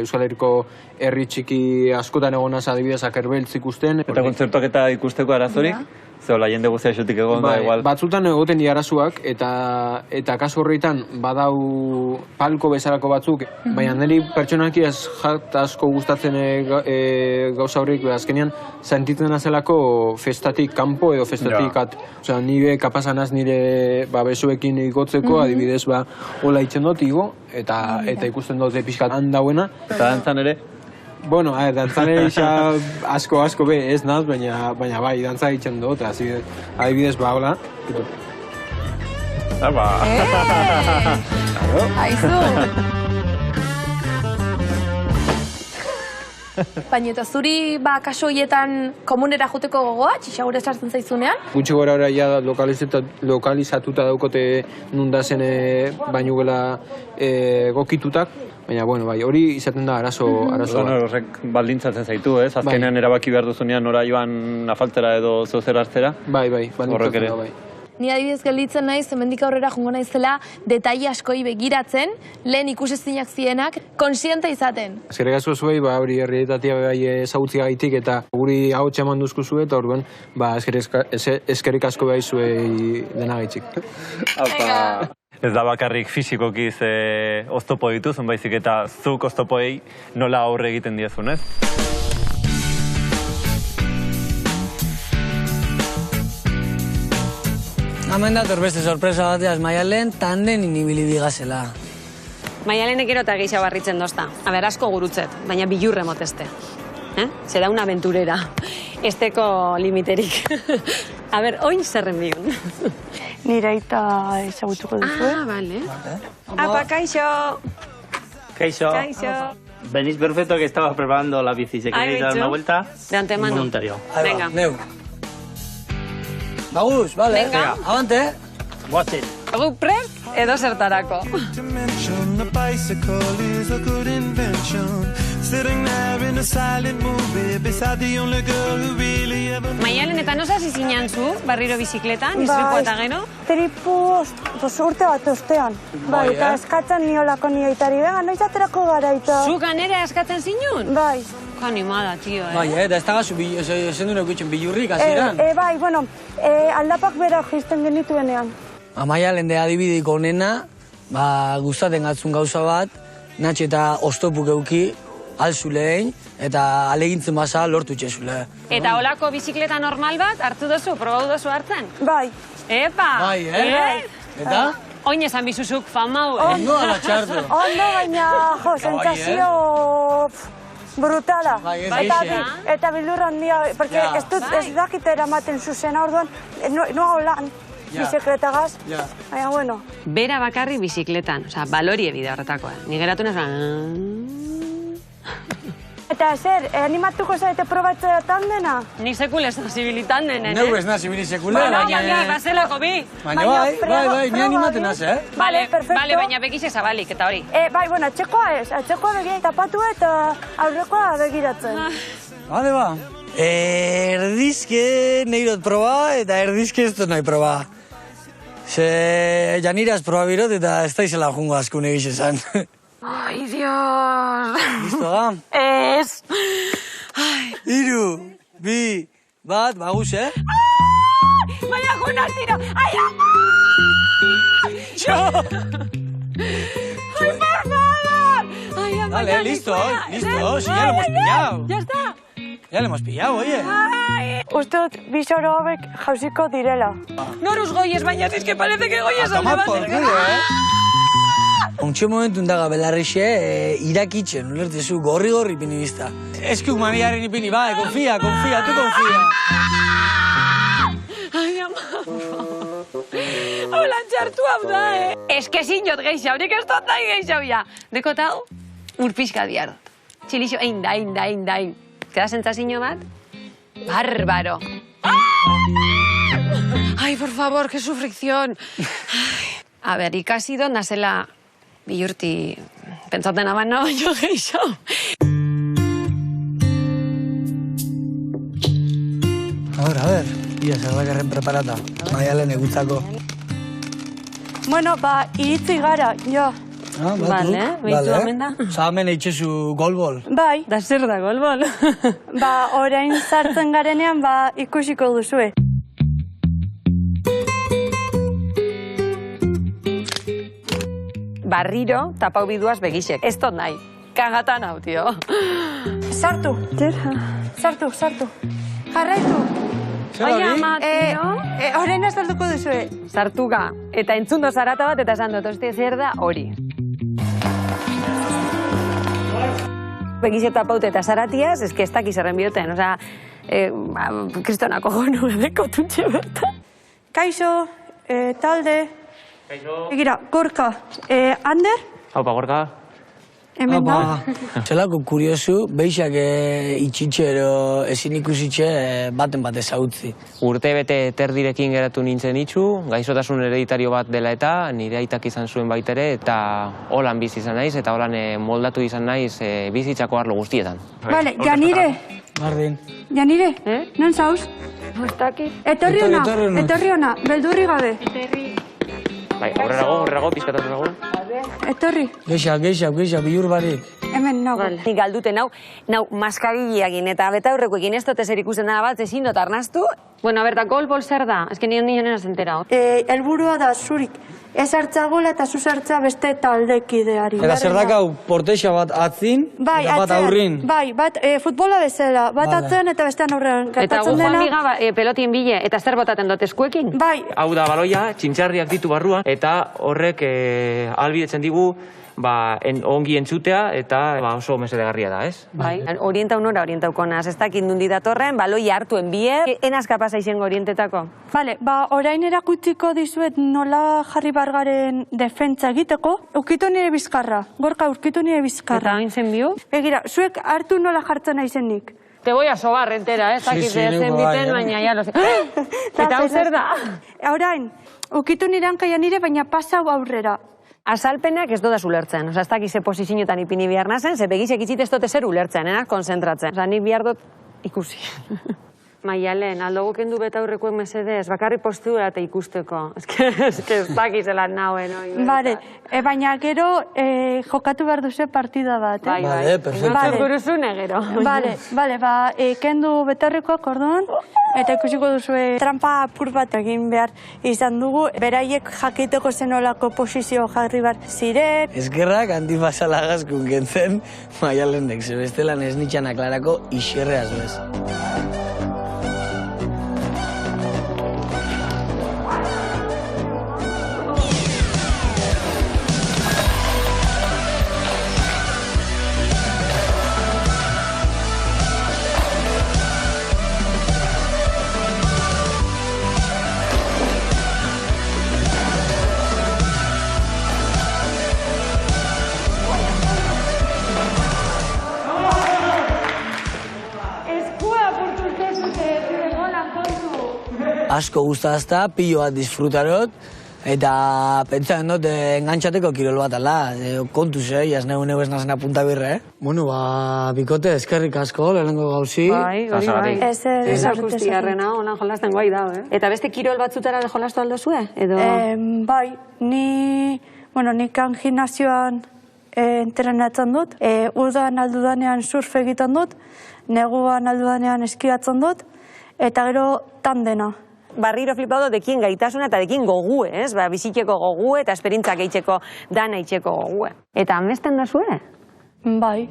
Euskal Herriko herri txiki askotan egonaz adibidez akerbeltz ikusten. Eta kontzertuak eta ikusteko arazorik? Zeola, jende guztia xutik egon da, igual. Batzutan egoten arazoak, eta kasu horretan badau palko bezalako batzuk, baina niri pertsonaki ez jat asko gustatzen gauza horrik, azkenean sentitzen azelako festatik kanpo edo festatik at. Osea, nire kapazanaz nire besoekin igotzeko, adibidez, hola itzen dut igo, eta ikusten dut pixkat handauena. Eta dantzan ere? Bueno, dantzan ere asko be, ez naz, baina bai, dantza egiten dut, adibidez, hola. Apa! Aizu! Baina eta zuri kaso horietan komunera joteko gogoa, txixagure sartzen zaizunean? Gutxi gora ora ja lokalizatuta daukote nundazen bainugela gokitutak, baina, bueno, bai, hori izaten da arazo bat. Horrek baldintzatzen zaitu, ez? Azkenean erabaki behar duzunean nora joan afaltera edo zeozer hartzera. Bai, baldintzatzen da, bai. Ni adibidez gelditzen naiz, hemendik aurrera jongo naizela detaile askoi begiratzen, lehen ikusezinak zienak, konsiente izaten. Eskerrik asko zuei, hori errealitatea bai ezagutzia gaitik eta guri ahotsa eman duzku zue, eta orduan, eskerrik asko bai zuei dena gaitzik. Ez da bakarrik fisikoki oztopo dituzun, baizik eta zuk oztopoei nola aurre egiten diezun, ez? Hemen dator beste sorpresa bateaz Maialen tanden inibili digazela. Maialenek gero eta gehiago barritzen dozta. Aber, asko gurutzet, baina bilurre moteste. Zera una aventurera. Esteko limiterik. Aber, oin zerren bigun. Nire aita ezagutuko duzu. Vale. Apa, kaixo. Kaixo. Venís perfecto que estaba preparando la bici. ¿Se queréis dar una vuelta? De antemano. Voluntario. Venga. Bagus, vale. Venga. Avante. Watch it. Gu prest edo zertarako. The bicycle is a good invention. Sitting there in a silent movie beside the only girl who really ever... Maialen, eta no sasi zinean zu, barriro bizikletan, istripu eta gero? Tripu urte bat ostean. Bai, eta eskatzen niolako nioitari. Venga, noiz aterako gara eta... Zuk anera eskatzen zinun? Bai. Animada, tio, Bai, eta ez tagazu esen duen gutxen bilurrik, aziran? Bai, bueno, aldapak bera jisten genituenean. Maialen de adibidiko onena, gustaten gatzun gauza bat, natxe eta oztopuk euki, alzu lehen, eta alegintzen basa lortu txezule. Eta holako bizikleta normal bat hartu duzu, probau duzu hartzen? Bai. Epa! Bai, Eta? Oin esan bizuzuk famau, Ondo ala txartu. Ondo, baina, jo, sentsazio brutala. Eta bildur handia, porque ez dakite eramaten zuzena, orduan, no lan bizikletagaz, baina, bueno. Bera bakarri bizikletan, oza, balorie bide horretakoa. Ni geratu nazan... Eta zer, animatuko zaite probatzea tandena? Nik sekule ez nazibilitan denen, Neu ez nazibili sekule. Baina, bazelako bi. Bai, ni animaten az, Bale, baina begize zabalik, eta hori. Bai, bueno, atxekoa begia tapatu eta aurrekoa begiratzen. Bale, ba. Erdizke neirot proba eta erdizke ez dut nahi proba. Ze janiraz proba birot eta ez daizela jungo askun egizezan. Ai, Dios! Listo, ga? Ez! 3, 2, 1, bagus, Baina junar tiro! Ai, ama! Jo! Ai, por favor! Ai, ama, Dale, listo, si ya lo hemos pillado. Ya está. Ya lo hemos pillado, oye. Uste dut, bizoro hauek jauziko direla. Noruz goiez, baina que parece que goiez alde batek. Ontxo momentun daga belarrixe, irakitzen, ulertezu, gorri pinibista. Eskuk maniaren ipini, bai, confia, tu confia. Ai, ama, hola, txartu hau da, Ez que zinot geixau, nik ez dut nahi geixau, ja. Dekotau, urpizka diardot. Txilixo, dain. Zeda sentzazio bat? Bárbaro. Ai, por favor, que sufricción. A ber, ikasi dut nazela bihurti pentsaten abana baino geixo. A ver, ia zerbakarren preparata. Maialen egutzako. Bueno, iritzi gara, jo. Vale, behitu hamen da. Zamen eitxezu golbol. Bai. Da zer da golbol. Orain sartzen garenean, ikusiko duzue. Barriro, tapau biduaz begisek. Ez dut nahi. Kagatan hau, tio. Sartu. Sartu. Jarraitu. Ai, ama, tio. Orain sartuko duzue. Sartuga. Eta entzundo zarata bat, eta esan dut, ostia zer da hori. Begizio tapaute eta zaratiaz, ez que ez dakiz erren bioten. Osa, kristonako gonu edeko tuntxe bertan. Kaixo, talde. Egira, Gorka, Ander? Haupa, Gorka. Hemen da. Zelako kuriosu, beixak itxitxero ezin ikusitxe baten bat ezautzi. Urte bete terdirekin geratu nintzen itxu, gaixotasun hereditario bat dela eta nire aitak izan zuen baitere eta holan bizi izan naiz eta holan moldatu izan naiz bizitzako arlo guztietan. Vale, Janire. Bardin. Janire, non zauz? Etorri ona, beldurri gabe. Bai, aurrerago, pizkataz dago. Etorri. Geixak, bilur barik. Hemen nago. Nik galduten nau maskarigiakin eta betaurrekoekin ez dut ezer ikusten dara bat, ezin dut arnaztu. Bueno, berta, gol zer da? Ez que nion ez entera. Helburua da zurik. Ez hartza gola eta zuz hartza beste taldekideari. Eta zer dakau, porteixa bat atzin, eta bat aurrin. Bai, bat futbola bezala, bat atzen eta bestean aurrean. Eta gu joan biga pelotien bile, eta zer botaten dut eskuekin? Bai. Hau da baloia, txintxarriak ditu barruan, eta horrek ahalbidetzen digu ongi entzutea eta oso mesedegarria da, ez? Bai, orientau nora orientauko naz, ez dakit nundi datorren, baloi hartuen bie, enaz kapasa izango orientetako. Vale, orain erakutsiko dizuet nola Jarri Bargaren defentsa egiteko, ukitu nire bizkarra, Gorka ukitu nire bizkarra. Eta hain zen biu? Begira, zuek hartu nola jartzen naizenik. Te voy a sobar entera, ez dakit zen biten, baina ya lo sé. Eta hau zer da? Orain, ukitu nire hankaia nire, baina pasau aurrera. Azalpenak ez dodaz ulertzen. Osa, ez dakize posizioetan ipini behar nazen, ze begizek itzit ez dut ezer ulertzen, konzentratzen. Osa, nik behar dut ikusi. Maialen, aldo kendu betaurrekoen mesedez, bakarri postura eta ikusteko. Ez que ez dakizela nauen. Bale, baina gero jokatu behar duzu partida bat. Bale, perfecto. Guruzune gero. Bale, kendu betaurrekoak orduan, eta ikusiko duzu trampa apur bat egin behar izan dugu. Beraiek jakiteko zenolako posizio jarri behar ziren. Eskerrak antifazalagazkun gentzen, Maialenek, zebestelan ez nitxan aklarako iserreaz bez. Asko gustazta, pilo bat disfrutarot, eta pentsatzen dut engantxateko kirol bat ala, kontuz, jas neu ez nazen apunta birre, Bueno, bikote, eskerrik asko, lehenengo gauzi. Bai, hori bai. Ez akustiarrena, ona jolasten guai dao, Eta beste kirol batzutara jolastu aldo zue, edo? Bai, nik gimnasioan entrenatzen dut, udan aldudanean surf egiten dut, neguan aldudanean eskiatzen dut, eta gero tandena. Barriro flipado dekien gaitasuna eta dekien gogue, ez? Bizitzeko gogue eta esperintzak eitzeko dana eitzeko gogue. Eta amesten da zue? Bai.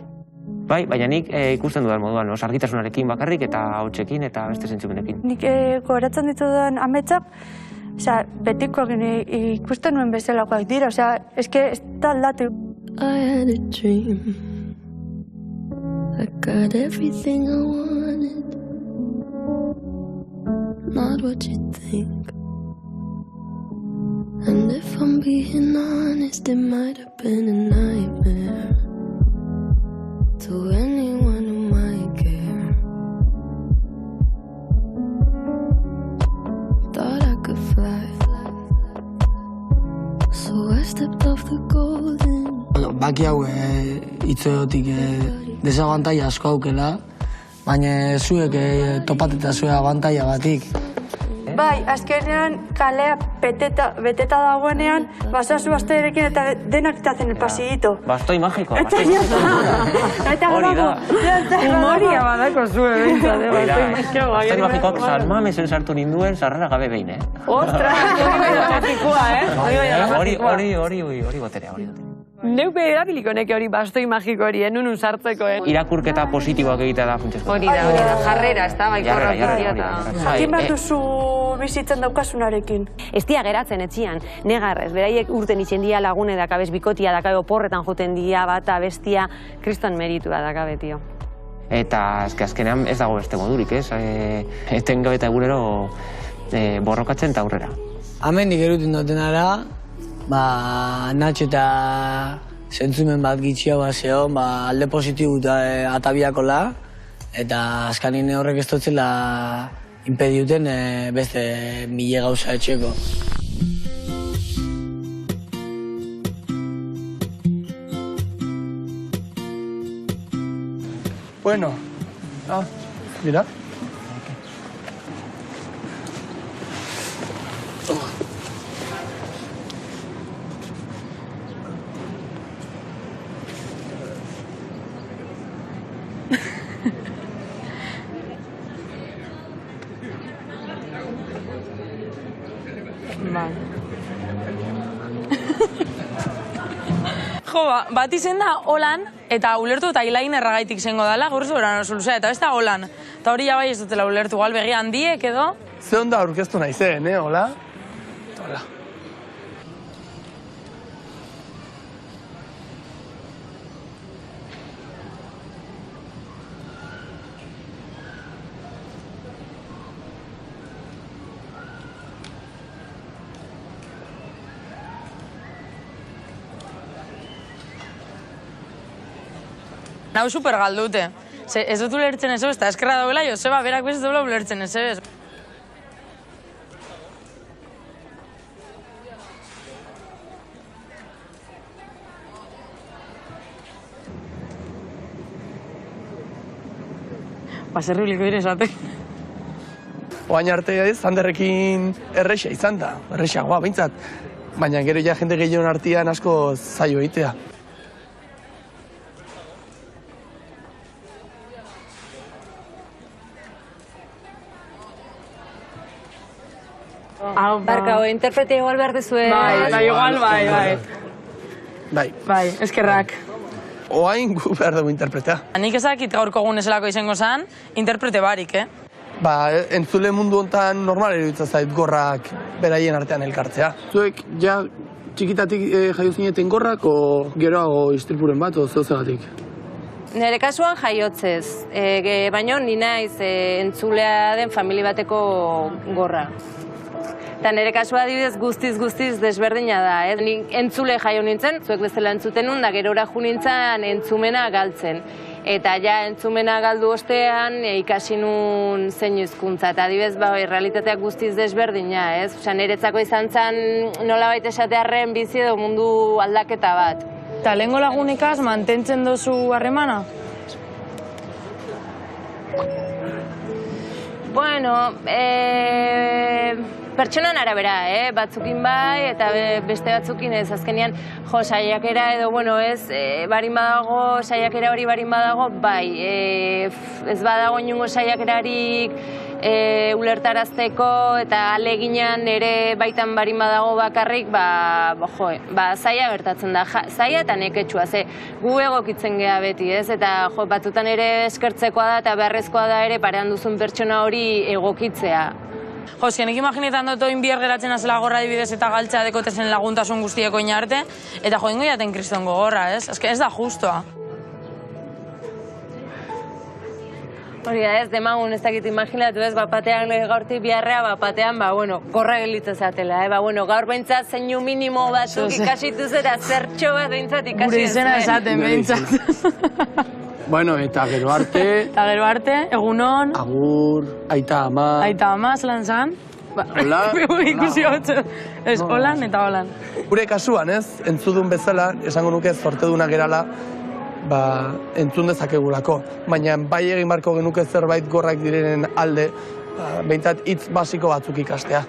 Bai, baina nik ikusten dudan moduan, argitasunarekin bakarrik eta hautsekin eta beste zentzumenekin. Nik gogoratzen ditudan ametsak, betiko ikusten nuen bezalakoak dira, eske ez da aldatu. I had a dream. I got everything I wanted. Not what you think. And if I'm being honest, it might have been a nightmare to anyone who might care. Thought I could fly, so I stepped off the golden. Baki hau hitzotik desabantaia asko aukela, baina zuek topateta zuen abantaia batik. Bai, azkenean kalea beteta dagoenean, basazu asterekin eta denak itazen el pasillito. Bastoi magiko. Eta hori da. Humoria badako zuen bintzat, bastoi magikoak sarmamesen sartu ninduen sarrera gabe behin, Ostras, hori boterea, Neupe erabiliko neke hori bastoi magiko hori, nunun sartzeko, Irakurketa positiboak egitea da funtsezko. Hori da, jarrera, ez da, baikorra. Jakin behar duzu bizitzen daukasunarekin. Ez dia geratzen etxian, negarrez, beraiek urten itzen dia lagune dakabez bikotia dakabe oporretan joten dia bata bestia, kriston meritua dakabe, tio. Eta azkenean ez dago beste modurik, ez? Etengabe eta egunero borrokatzen eta aurrera. Hemen nik erutin dutenara, Natxo eta zentzumen bat gitxia zeon, alde positibu atabiakola, eta azkanine horrek ez dutzela impediuten beste mile gauza etxeko. Bueno, mira. Jo, bat izen da holan, eta ulertu eta hilain erragaitik zengo dela, gaur zuberan oso luzea, eta ez da holan. Eta hori jabai ez dutela ulertu, gal begi handiek edo? Ze onda aurkeztu naizen, hola? Hola. Nau super galdute. Ez dut ulertzen ez, eta eskerra dagoela, Joseba, berak bez dut ulertzen ez. Baserri uliko dire esaten. Oain arte Zanderrekin erresa izan da, erresagoa behintzat. Baina gero ja jende gehien artean asko zaio egitea. Barka, interprete igual behar dezue. Bai, igual, bai. Bai, eskerrak. Oain gu behar dugu interpretea. Nik ezakit gaurko egun ezelako izango zen, interprete barik, Entzule mundu hontan normal eruditza zait gorrak beraien artean elkartzea. Zuek, ja, txikitatik jaio zineten gorrak, o geroago istripuren bat, o zeozegatik? Nire kasuan jaiotzez, baina ni naiz entzulea den famili bateko gorra. Eta nire kasua adibidez guztiz desberdina da. Nik entzule jaio nintzen, zuek bezala entzuten nun, da gerora ju nintzen entzumena galtzen. Eta ja entzumena galdu ostean ikasi nun zein hizkuntza. Eta adibidez, realitateak guztiz desberdina, ez? Osa, niretzako izan zen nolabait esatearren bizi edo mundu aldaketa bat. Eta lehengo lagunikaz mantentzen dozu harremana? Bueno, pertsonan arabera, batzukin bai, eta beste batzukin ez, azkenean, saiakera edo, barin badago, saiakera hori barin badago, bai, ez badago inungo saiakerarik ulertarazteko, eta aleginan ere baitan barin badago bakarrik, zaila bertatzen da, zaila eta neketsua, ze gu egokitzen geha beti, ez, eta batutan ere eskertzekoa da, eta beharrezkoa da ere parean duzun pertsona hori egokitzea. Nik imaginetan dut oin bihar geratzen azela gorra dibidez eta galtzea dekotezen laguntasun guztieko inarte, eta joingo jaten kristongo gorra, ez? Ez da justoa. Hori da ez, demagun ez dakit imaginatu ez, batean gaurtik biharrea, batean, gorra gelitza zatela, gaur behintzat zeinu minimo batzuk ikasituz eta zertxo bat behintzat ikasi ez. Gure izena esaten behintzat. Bueno, eta gero arte... Eta gero arte, egunon... Agur, aita ama... Aita ama, zelan zan? Hola... Ikusi hotzu. Ez, holan eta holan. Gure kasuan, ez? Entzudun bezala, esango nuke zorteduna gerala, entzun dezakegulako. Baina bai egin barko genuke zerbait gorrak direnen alde, behintzat hitz basiko batzuk ikastea.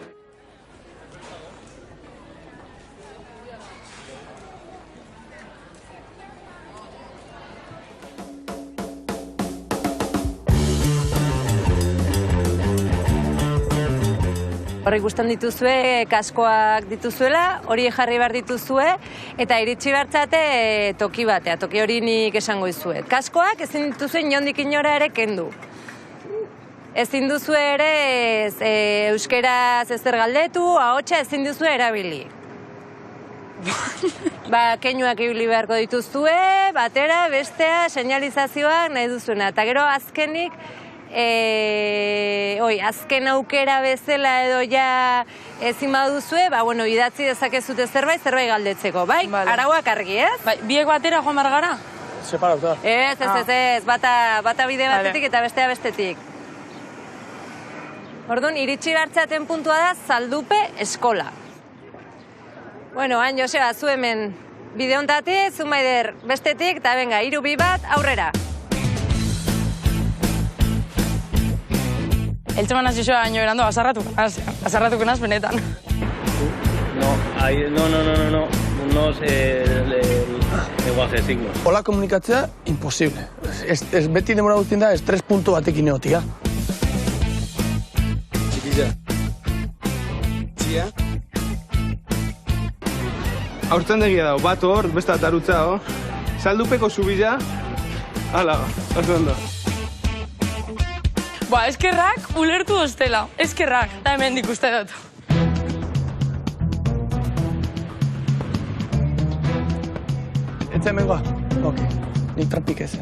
Hor ikusten dituzue, kaskoak dituzuela, hori jarri behar dituzue, eta iritsi bertzate toki batea, toki hori nik esango izuet. Kaskoak ezin dituzue inondik inora ere kendu. Ezin duzu ere euskeraz ezer galdetu, ahotsa ezin duzu erabili. Keinuak ibili beharko dituzue, batera, bestea, señalizazioak nahi duzuena. Eta gero azkenik, azken aukera bezala edo ja ezin baduzue, bueno, idatzi dezakezute zerbait galdetzeko, bai? Arauak argi, ez? Bai, biek batera joan behar gara? Separauta. Ez, bata bide batetik eta bestea bestetik. Orduan, iritsi hartzaten puntua da Zaldupe eskola. Bueno, hain Joseba, zu hemen bide hontatik, zu Maider bestetik, eta venga, 3-2-1, aurrera. Eltzeman hasi Joseba baino berando, azarratuko naz benetan. No. No es el lenguaje de signos. Hola komunikatzea, imposible. Beti demora guztien da, estres puntu batekin egotia. Txikilla. Txia. Aurtzendegia dago, bat hor, beste atarutza hor. Zaldupeko zubila. Hala, oso ondo. Eskerrak ulertu doztela. Eskerrak, eta hemen ikuste dut. Ez hemengoa? Ok. Nik trapik ez,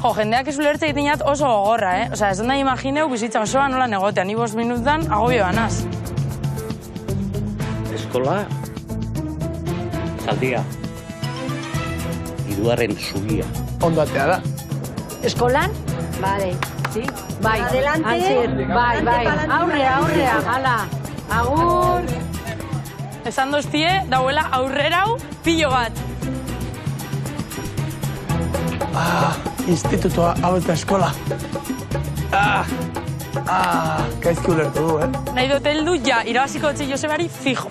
Jendeak ez ulertze egiten oso gogorra, Osa, ez nahi imagineu bizitza osoa nola negotea. Ni 5 minutan agobio banaz. Eskola, Zaldia. Hirugarren zubia. Ondo atea da. Eskolan? Bale. Sí? Bai. Adelante. Bai. Aurrea. Hala. Agur. Esan doztie, dauela aurrerau pilo bat. Institutoa hau eta eskola. Gaizki ulertu du, Nahi dut heldu, irabaziko dutzi Josebari fijo.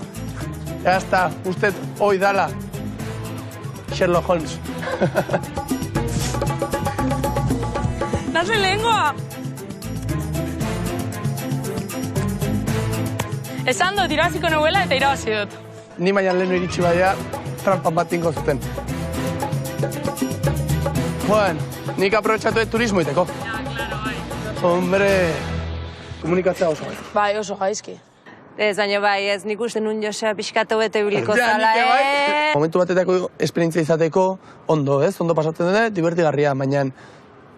Ya está, usted hoi dala. Sherlock Holmes. Nazen lehengoa. Esan dut irabaziko nuela eta irabazi dut. Ni baina lehenu iritsi baina, trampan bat ingo zuten. Bueno, nik aprobetxatu dut turismo iteko. Ja, claro, bai. Hombre, komunikatzea oso gai. Bai, oso gaizki. Ez, baina bai, ez nik uste nun Josea pixkatu bete biliko zala, Momentu batetako esperientzia izateko, ondo, Ondo pasatzen dute, divertigarria, baina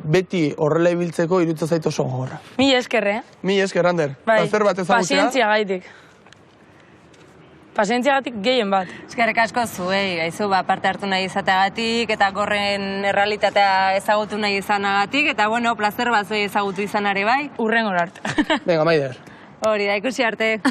beti horrela ibiltzeko iruditzen zait oso gogorra. Mi esker, Mi esker, Ander. Bai, Zer bat ezagutzea? pazientzia gaitik. Pazientzia gaitik gehien bat. Eskerrik asko zuei, gaizu, parte hartu nahi izateagatik, eta gorren errealitatea ezagutu nahi izanagatik, eta bueno, plazer bat zuei ezagutu izanare bai. Urren arte. Venga, Maider. Hori da, ikusi arte.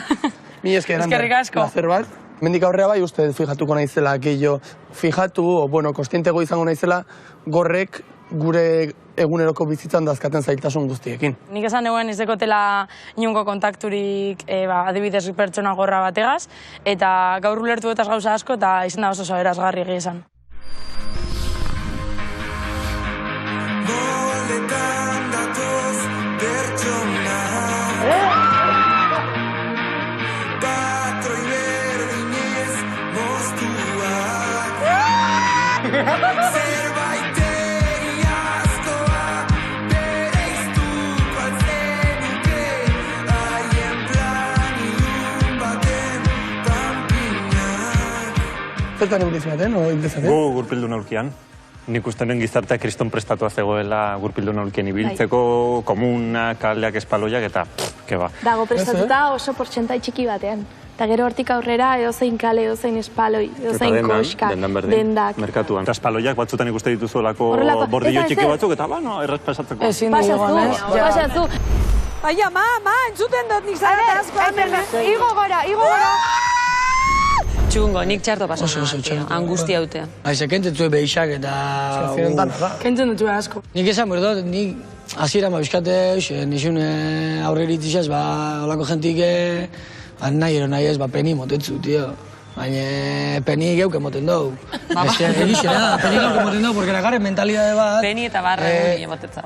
Mi esker, Ander. Eskerrik asko. Plazer bat. Mendik aurrea bai, uste fijatuko naizela, gehiago fijatu, kostientego izango naizela, gorrek gure eguneroko bizitzan dazkaten zailtasun guztiekin. Nik esan eguen ez dekotela inungo kontakturik adibidez pertsona gorra bategaz, eta gaur ulertu dutaz gauza asko, eta izan da oso saberazgarri egia esan. Boletan datoz pertsona Patroi berdinez moztuak Zerbait egiazkoa bereiztuko altzenuke Haien plan ilun baten pampinak Zertan ibilizaten, o ibilizaten? Gu gurpildun aurkian. Nik ustearen gizartea kriston prestatua zegoela gurpildun aurkien ibiltzeko, komunak, kaldeak, espaloiak, eta keba. Dago prestatuta oso portxentai txiki batean. Eta gero hortik aurrera edozein kale, edozein espaloi, edozein koska, dendak. Merkatuan. Eta espaloiak batzutan ikuste dituzuelako bordillo txiki batzuk, eta erraz pasatzeko. Ezin dugu, Pasatzu. Ai, ama, entzuten dut nik zara asko. Igo gora. Txungo, nik txarto pasan angustia hautea. Aize, kentzen zuen behixak eta... Kentzen dut zuen asko. Nik esan berdot, nik hasiera bizkate, nixun aurreritizaz, olako jentik nahi ez, peni motetzu, tio. Baina peni geuke moten dugu. Egixena, peni geuke moten dugu, porque lagarren mentalidade bat... Peni eta barra egin motetza.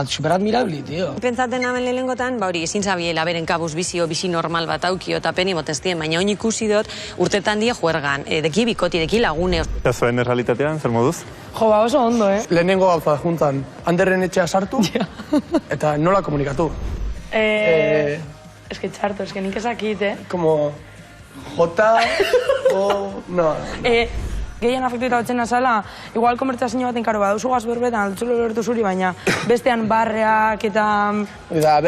Superadmirabli, tio. Pentsaten hamen lehenengotan, beri, ezin zabiela beren kabuz bizi normal bat aukio eta peni motestien, baina oin ikusi dut urtetan die juergan, deki bikoti, deki lagune. Eta zuen errealitatean, zer moduz? Jo, oso ondo, Lehenengo gauza juntan, Anderren etxea sartu, eta nola komunikatu. Ez que txarto, ez que nik ezakit, Como... Jota o... No. Gehien afektueta batzen azala, igual konbertsazio baten karo badauzu gaz berbetan, altzulu lertu zuri, baina bestean barreak eta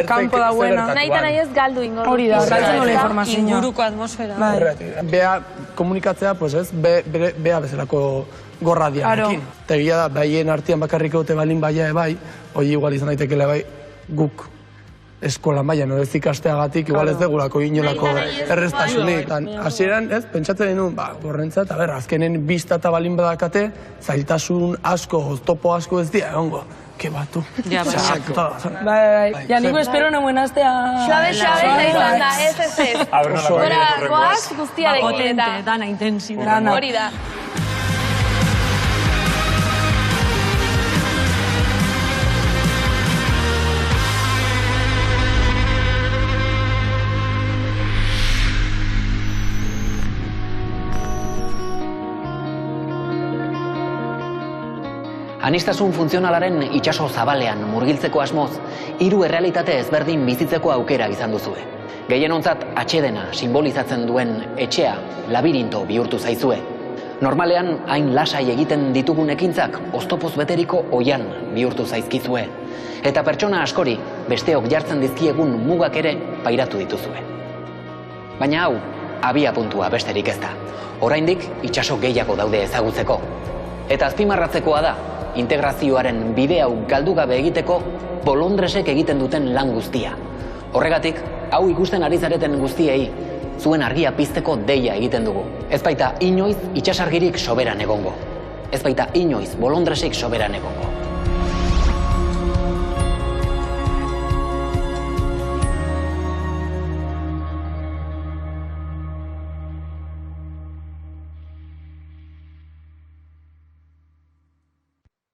kanpo dauena. Nahi eta nahi ez galdu ingo. Hori da, galtzen nola informazioa. Inguruko atmosfera. Bea komunikatzea, pues ez, bea bezalako gorra dianekin. Tegia da, behien artean bakarrik egote balin baia bai, hori igual izan daitekele bai, guk eskola mailan ez ikasteagatik, igual ez degulako inolako erreztasunik. Hasieran, ez, pentsatzen denun, gorrentza, eta azkenen bista eta balin badakate, zailtasun asko, oztopo asko ez dira, egongo. Que batu. Ja, bai. Ja, niko espero noen astea... Suabe, nahi izan da, ez. Gora, goaz guztiarekin eta... Dana, intensibo. Hori da. Anistasun funtzionalaren itsaso zabalean murgiltzeko asmoz, 3 errealitate ezberdin bizitzeko aukera izan duzue. Gehienontzat atsedena simbolizatzen duen etxea labirinto bihurtu zaizue. Normalean hain lasai egiten ditugun ekintzak oztopoz beteriko oian bihurtu zaizkizue. Eta pertsona askori besteok jartzen dizkiegun mugak ere pairatu dituzue. Baina hau, abia puntua besterik ez da. Oraindik itsaso gehiago daude ezagutzeko. Eta azpimarratzekoa da, integrazioaren bide hau galdu gabe egiteko bolondresek egiten duten lan guztia. Horregatik, hau ikusten ari zareten guztiei, zuen argia pizteko deia egiten dugu. Ez baita inoiz itsasargirik soberan egongo. Ez baita inoiz bolondresek soberan egongo.